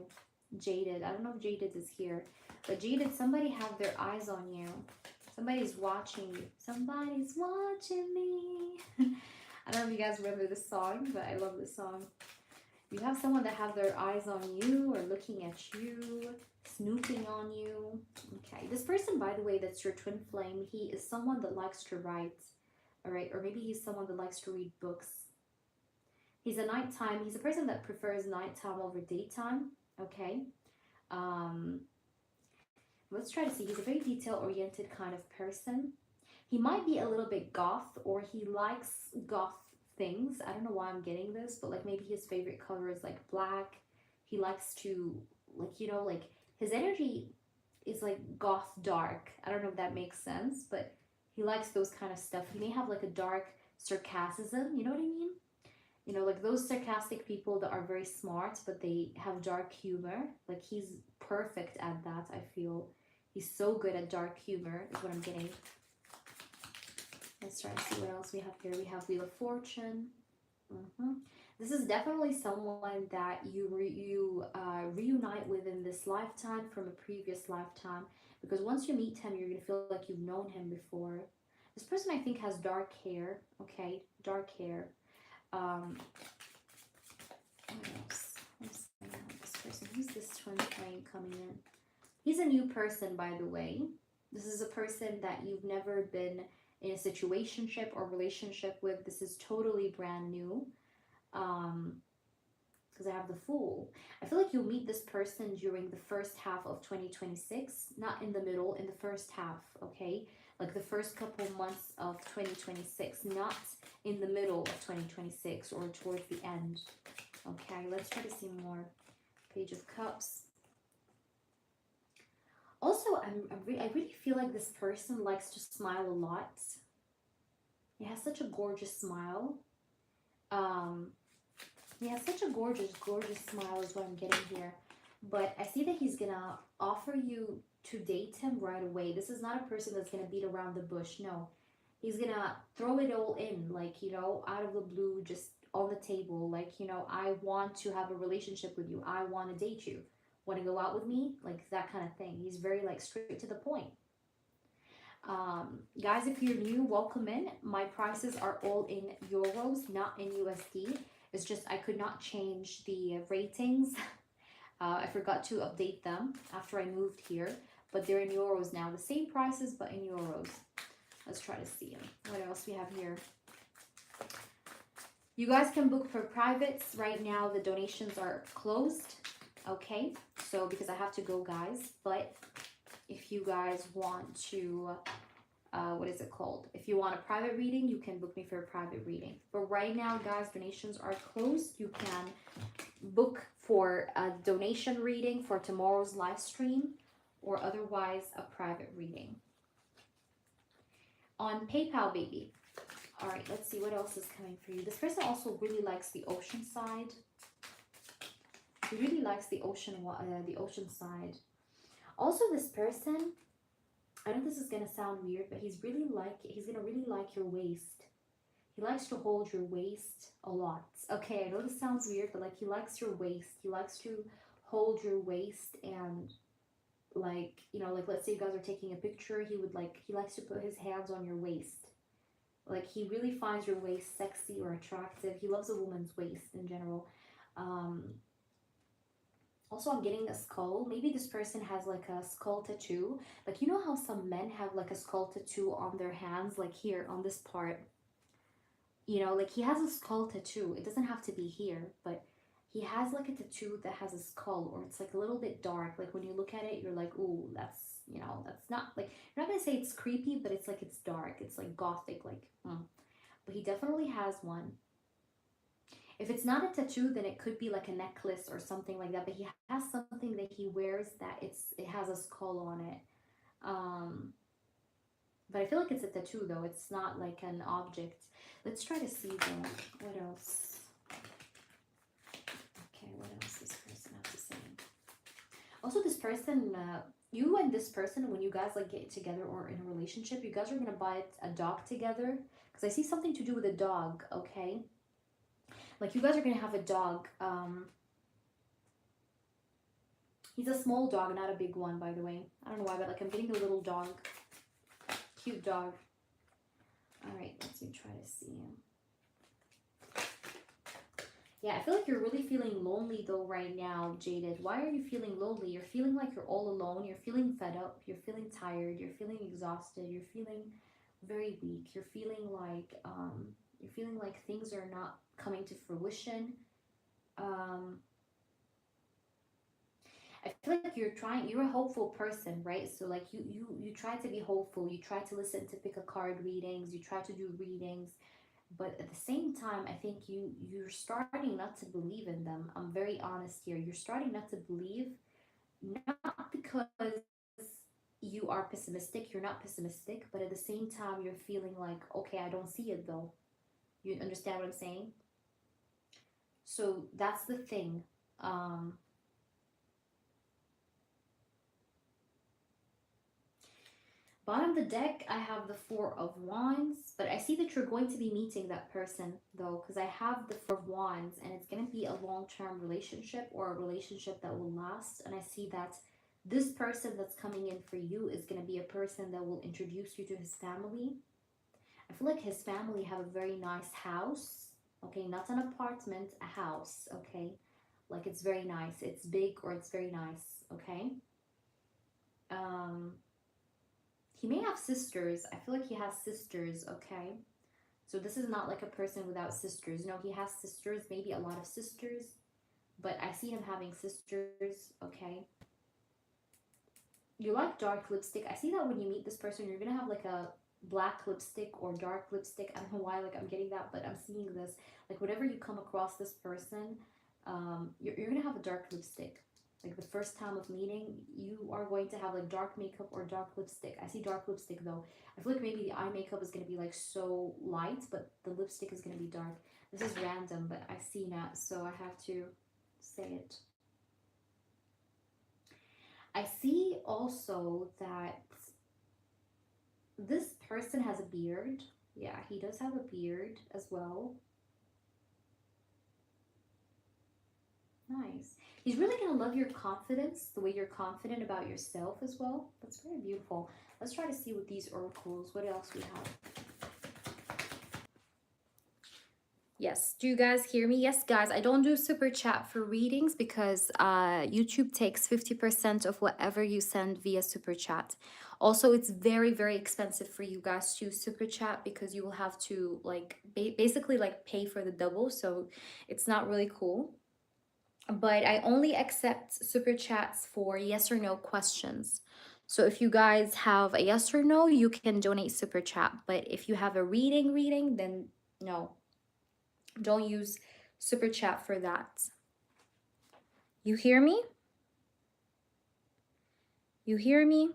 Jaded, I don't know if Jaded is here. But Jaded, somebody have their eyes on you. Somebody's watching you. Somebody's watching me. I don't know if you guys remember this song, but I love this song. You have someone that have their eyes on you or looking at you, snooping on you. Okay, this person, by the way, that's your twin flame, he is someone that likes to write, all right? Or maybe he's someone that likes to read books. He's a person that prefers nighttime over daytime, okay? Let's try to see. He's a very detail-oriented kind of person. He might be a little bit goth, or he likes goth things. I don't know why I'm getting this, but like maybe his favorite color is like black. He likes to, like, you know, like his energy is like goth dark. I don't know if that makes sense, but he likes those kind of stuff. He may have like a dark sarcasm, you know what I mean? You know, like those sarcastic people that are very smart, but they have dark humor. Like, he's perfect at that, I feel. He's so good at dark humor, is what I'm getting. Let's try to see what else we have here. We have Wheel of Fortune. This is definitely someone that you reunite with in this lifetime from a previous lifetime. Because once you meet him, you're going to feel like you've known him before. This person, I think, has dark hair. Okay, dark hair. What else? This person. Who's this twin flame coming in? He's a new person, by the way. This is a person that you've never been in a situationship or relationship with. This is totally brand new. Because I have the Fool. I feel like you'll meet this person during the first half of 2026, not in the middle, in the first half, okay? Like the first couple months of 2026, not in the middle of 2026 or towards the end. Okay, let's try to see more. Page of Cups. Also, I really feel like this person likes to smile a lot. He has such a gorgeous smile. Um, he has such a gorgeous smile is what I'm getting here. But I see that he's gonna offer you to date him right away. This is not a person that's gonna beat around the bush. No, he's gonna throw it all in, like, you know, out of the blue, just on the table. Like, you know, I want to have a relationship with you. I want to date you. Want to go out with me? Like that kind of thing. He's very like straight to the point. Guys, if you're new, welcome in. My prices are all in euros, not in USD. It's just I could not change the ratings. I forgot to update them after I moved here, but they're in euros now. The same prices, but in euros. Let's try to see what else we have here. You guys can book for privates. Right now, the donations are closed. Okay, so because I have to go, guys, but if you guys want to, what is it called? If you want a private reading, you can book me for a private reading. But right now, guys, donations are closed. You can book for a donation reading for tomorrow's live stream or otherwise a private reading. On PayPal, baby. All right, let's see what else is coming for you. This person also really likes the ocean side. He really likes the ocean side. Also, this person, I know this is gonna sound weird, but he's gonna really like your waist. He likes to hold your waist a lot. Okay, I know this sounds weird, but like he likes your waist. He likes to hold your waist and like, you know, like let's say you guys are taking a picture, he likes to put his hands on your waist. Like he really finds your waist sexy or attractive. He loves a woman's waist in general. Also, I'm getting a skull. Maybe this person has like a skull tattoo. Like, you know how some men have like a skull tattoo on their hands, like here on this part. You know, like he has a skull tattoo. It doesn't have to be here, but he has like a tattoo that has a skull, or it's like a little bit dark. Like when you look at it, you're like, ooh, that's, you know, that's not like, you're not gonna say it's creepy, but it's like it's dark. It's like gothic, like, But he definitely has one. If it's not a tattoo, then it could be like a necklace or something like that. But he has something that he wears that it has a skull on it. But I feel like it's a tattoo though. It's not like an object. Let's try to see though. What else? Okay, what else does this person have to say? Also, this person, you and this person, when you guys like get together or in a relationship, you guys are gonna buy a dog together. Because I see something to do with a dog. Okay. Like you guys are gonna have a dog. He's a small dog, not a big one, by the way. I don't know why, but like I'm getting a little dog. Cute dog. All right, let's try to see him. Yeah, I feel like you're really feeling lonely though right now, Jaded. Why are you feeling lonely? You're feeling like you're all alone. You're feeling fed up. You're feeling tired. You're feeling exhausted. You're feeling very weak. You're feeling like things are not coming to fruition. I feel like you're a hopeful person, right? So like you try to be hopeful, you try to listen to pick a card readings, you try to do readings, but at the same time, I think you're starting not to believe in them. I'm very honest here. You're starting not to believe, not because you are pessimistic, you're not pessimistic, but at the same time you're feeling like, okay, I don't see it though. You understand what I'm saying? So that's the thing. Bottom of the deck, I have the Four of Wands, but I see that you're going to be meeting that person though, because I have the Four of Wands and it's going to be a long-term relationship or a relationship that will last. And I see that this person that's coming in for you is going to be a person that will introduce you to his family. I feel like his family have a very nice house, okay? Not an apartment, a house, okay? Like it's very nice. It's big or it's very nice, okay? He may have sisters. I feel like he has sisters, okay? So this is not like a person without sisters. No, he has sisters, maybe a lot of sisters. But I see him having sisters, okay? You like dark lipstick. I see that when you meet this person, you're going to have like a black lipstick or dark lipstick. I don't know why like I'm getting that, but I'm seeing this. Like whenever you come across this person, you're going to have a dark lipstick. like the first time of meeting, you are going to have like dark makeup or dark lipstick. I see dark lipstick though. I feel like maybe the eye makeup is going to be like so light, but the lipstick is going to be dark. This is random, but I see that, so I have to say it. I see also that this person has a beard. Yeah, he does have a beard as well. Nice. He's really going to love your confidence, the way you're confident about yourself as well. That's very beautiful. Let's try to see with these oracles what else we have. Yes, do you guys hear me? Yes, guys, I don't do super chat for readings because YouTube takes 50% of whatever you send via super chat. Also, it's very, very expensive for you guys to super chat because you will have to like basically like pay for the double. So it's not really cool. But I only accept super chats for yes or no questions. So if you guys have a yes or no, you can donate super chat. But if you have a reading, then no, don't use super chat for that. You hear me? You hear me?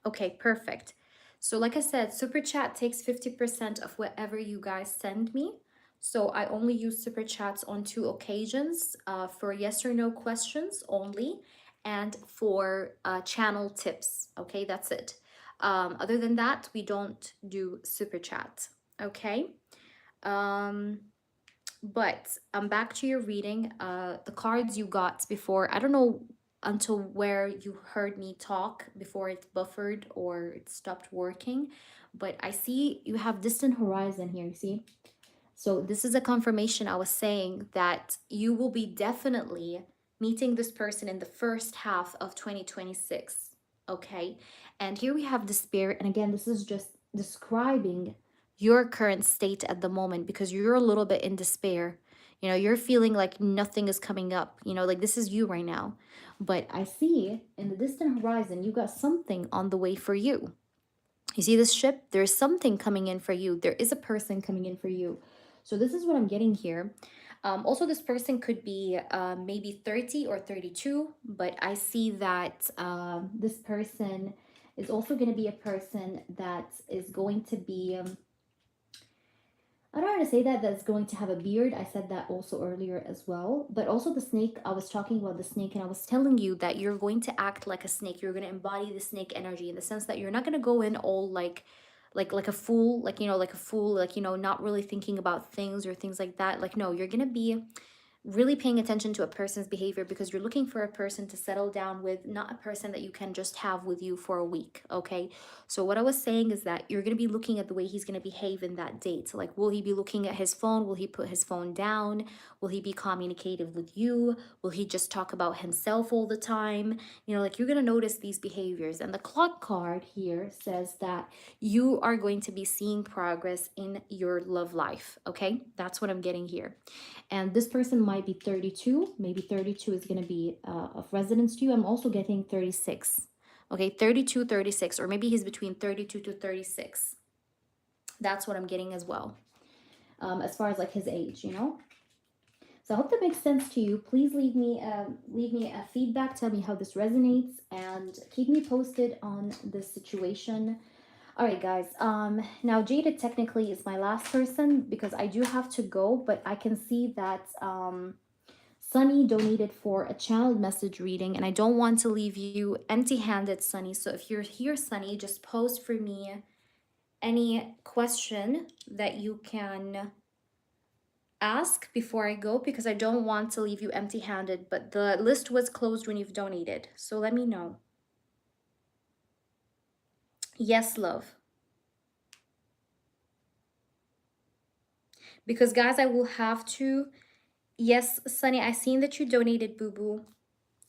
Okay, perfect. So like I said, super chat takes 50% of whatever you guys send me. So I only use super chats on 2 occasions, for yes or no questions only, and for channel tips. Okay, that's it. Other than that, we don't do super chat. Okay. Um, but back to your reading. The cards you got before, I don't know until where you heard me talk before it buffered or it stopped working, but I see you have distant horizon here, you see? So this is a confirmation. I was saying that you will be definitely meeting this person in the first half of 2026. Okay. And here we have despair. And again, this is just describing your current state at the moment because you're a little bit in despair. You know, you're feeling like nothing is coming up, you know, like this is you right now. But I see in the distant horizon, you got something on the way for you. You see this ship? There's something coming in for you. There is a person coming in for you. So this is what I'm getting here. Also, this person could be maybe 30 or 32, but I see that this person is also going to be a person that is going to be I don't want to say that that's going to have a beard. I said that also earlier as well. But also the snake, I was talking about the snake and I was telling you that you're going to act like a snake. You're going to embody the snake energy in the sense that you're not going to go in all like a fool, like, you know, like a fool, like, you know, not really thinking about things or things like that. Like, no, you're going to be really paying attention to a person's behavior because you're looking for a person to settle down with, not a person that you can just have with you for a week. Okay, so what I was saying is that you're going to be looking at the way he's going to behave in that date. So like, will he be looking at his phone? Will he put his phone down? Will he be communicative with you? Will he just talk about himself all the time? You know, like, you're going to notice these behaviors. And the clock card here says that you are going to be seeing progress in your love life. Okay, that's what I'm getting here. And this person might be 32. Maybe 32 is going to be of resonance to you. I'm also getting 36. Okay, 32, 36, or maybe he's between 32 to 36. That's what I'm getting as well, as far as like his age, you know. So I hope that makes sense to you. Please leave me a feedback. Tell me how this resonates and keep me posted on this situation. All right, guys. Now Jada technically is my last person because I do have to go, but I can see that Sunny donated for a channeled message reading, and I don't want to leave you empty-handed, Sunny. So if you're here, Sunny, just post for me any question that you can ask before I go because I don't want to leave you empty-handed, but the list was closed when you've donated. So let me know. Yes, love. Because guys, I will have to. Yes, Sunny, I seen that you donated, boo-boo,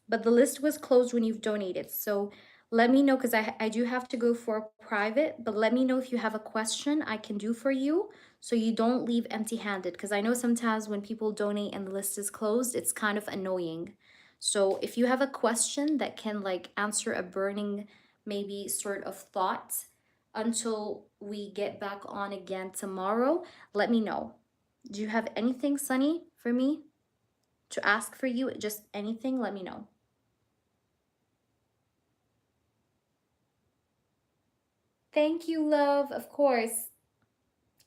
but the list was closed when you've donated. So let me know because I do have to go for private, but let me know if you have a question I can do for you so you don't leave empty-handed because I know sometimes when people donate and the list is closed, it's kind of annoying. So if you have a question that can like answer a burning maybe sort of thought until we get back on again tomorrow, let me know. Do you have anything, Sunny, for me to ask for you? Just anything, let me know. Thank you, love. Of course.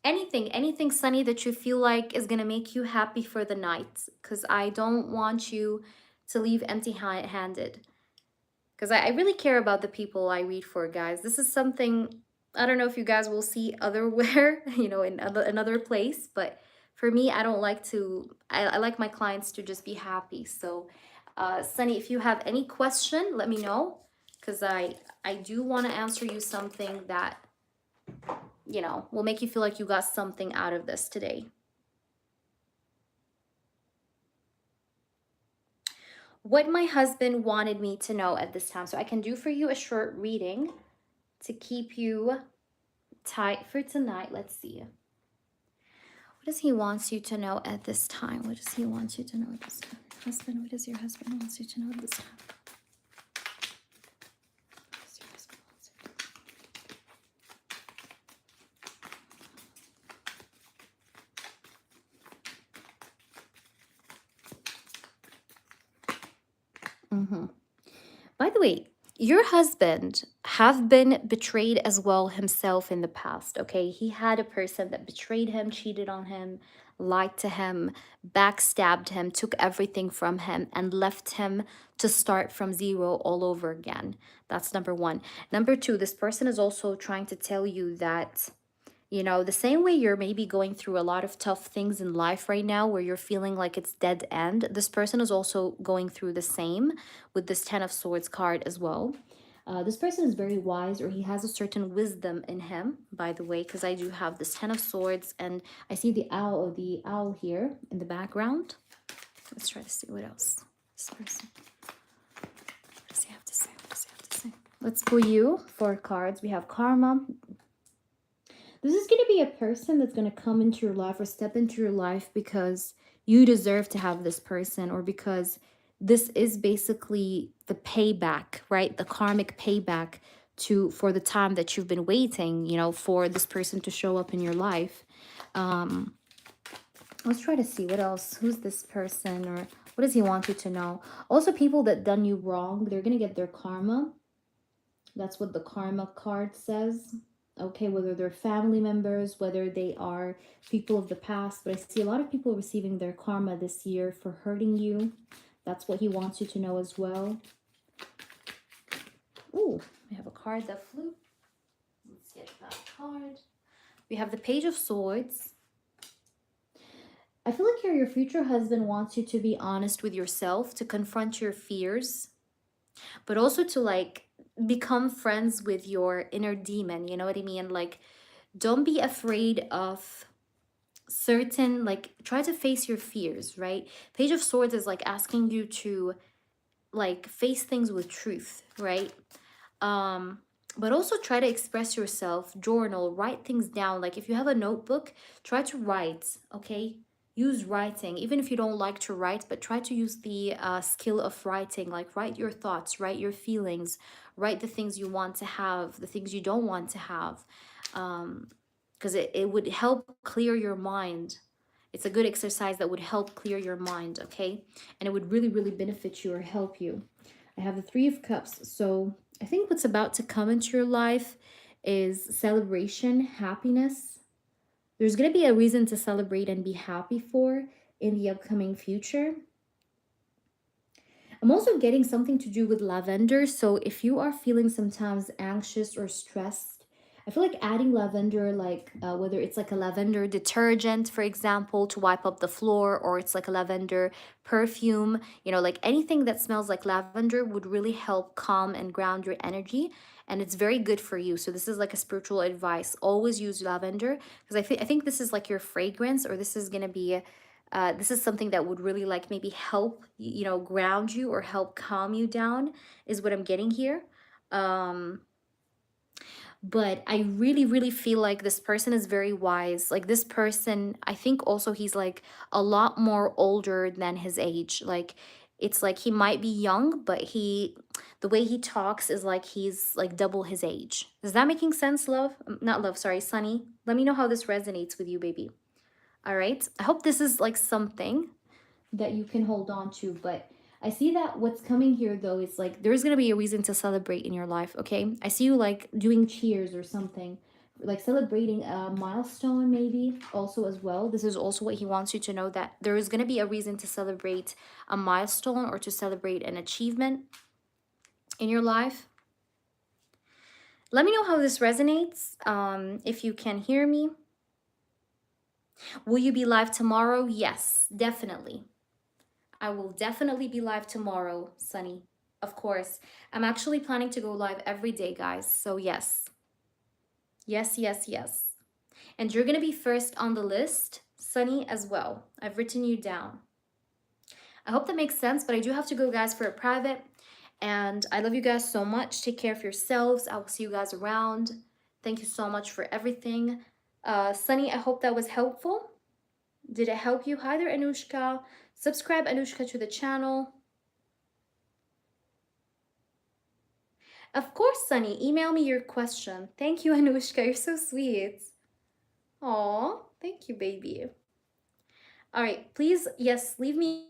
Anything, Sunny, that you feel like is gonna make you happy for the night. Because I don't want you to leave empty-handed. Because I really care about the people I read for, guys. This is something I don't know if you guys will see otherwhere, in another place, but for me, I don't like to. I like my clients to just be happy. So, Sunny, if you have any question, let me know, because I do want to answer you something that will make you feel like you got something out of this today. What my husband wanted me to know at this time. So I can do for you a short reading to keep you tight for tonight. Let's see. What does he want you to know at this time? What does he want you to know at this time? Husband, what does your husband want you to know at this time? By the way, your husband have been betrayed as well himself in the past, okay? He had a person that betrayed him, cheated on him, lied to him, backstabbed him, took everything from him, and left him to start from zero all over again. That's number one. Number two, this person is also trying to tell you that the same way you're maybe going through a lot of tough things in life right now where you're feeling like it's dead end, this person is also going through the same with this Ten of Swords card as well. This person is very wise, or he has a certain wisdom in him, by the way, because I do have this Ten of Swords and I see the owl here in the background. Let's try to see what else. This person. What does he have to say? What does he have to say? Let's pull you 4 cards. We have Karma. This is going to be a person that's going to come into your life or step into your life because you deserve to have this person, or because this is basically the payback, right? The karmic payback for the time that you've been waiting, for this person to show up in your life. Let's try to see what else. Who's this person, or what does he want you to know? Also, people that done you wrong, they're going to get their karma. That's what the karma card says. Okay, whether they're family members, whether they are people of the past, but I see a lot of people receiving their karma this year for hurting you. That's what he wants you to know as well. Ooh, we have a card that flew. Let's get that card. We have the Page of Swords. I feel like your future husband wants you to be honest with yourself, to confront your fears, but also to become friends with your inner demon. You know what I mean? Don't be afraid of certain, try to face your fears, right? Page of Swords is asking you to face things with truth, right? But also try to express yourself, journal, write things down. If you have a notebook, try to write, okay? Use writing, even if you don't like to write, but try to use the skill of writing. Write your thoughts, write your feelings, write the things you want to have, the things you don't want to have, because it would help clear your mind. It's a good exercise that would help clear your mind, okay? And it would really, really benefit you or help you. I have the Three of Cups. So I think what's about to come into your life is celebration, happiness. There's going to be a reason to celebrate and be happy for in the upcoming future. I'm also getting something to do with lavender. So if you are feeling sometimes anxious or stressed, I feel like adding lavender, whether it's a lavender detergent, for example, to wipe up the floor, or it's a lavender perfume, anything that smells like lavender would really help calm and ground your energy. And it's very good for you. So this is a spiritual advice. Always use lavender, because I think this is your fragrance, or this is going to be this is something that would really maybe help ground you or help calm you down, is what I'm getting here. But I really, really feel like this person is very wise. This person, I think also he's a lot more older than his age. It's like he might be young, but the way he talks is like he's like double his age. Is that making sense, love? Not love, sorry, Sunny. Let me know how this resonates with you, baby. All right. I hope this is like something that you can hold on to, but I see that what's coming here though is like there's gonna be a reason to celebrate in your life, okay? I see you like doing cheers or something, like celebrating a milestone maybe also as well. This is also what he wants you to know, that there is gonna be a reason to celebrate a milestone or to celebrate an achievement in your life. Let me know how this resonates, if you can hear me. Will you be live tomorrow? Yes, definitely. I will definitely be live tomorrow, Sunny. Of course. I'm actually planning to go live every day, guys. So yes. Yes, yes, yes. And you're going to be first on the list, Sunny, as well. I've written you down. I hope that makes sense, but I do have to go, guys, for a private. And I love you guys so much. Take care of yourselves. I will see you guys around. Thank you so much for everything. Sunny, I hope that was helpful. Did it help you? Hi there, Anushka. Subscribe, Anushka, to the channel. Of course, Sunny. Email me your question. Thank you, Anushka. You're so sweet. Aw, thank you, baby. All right, please, yes, leave me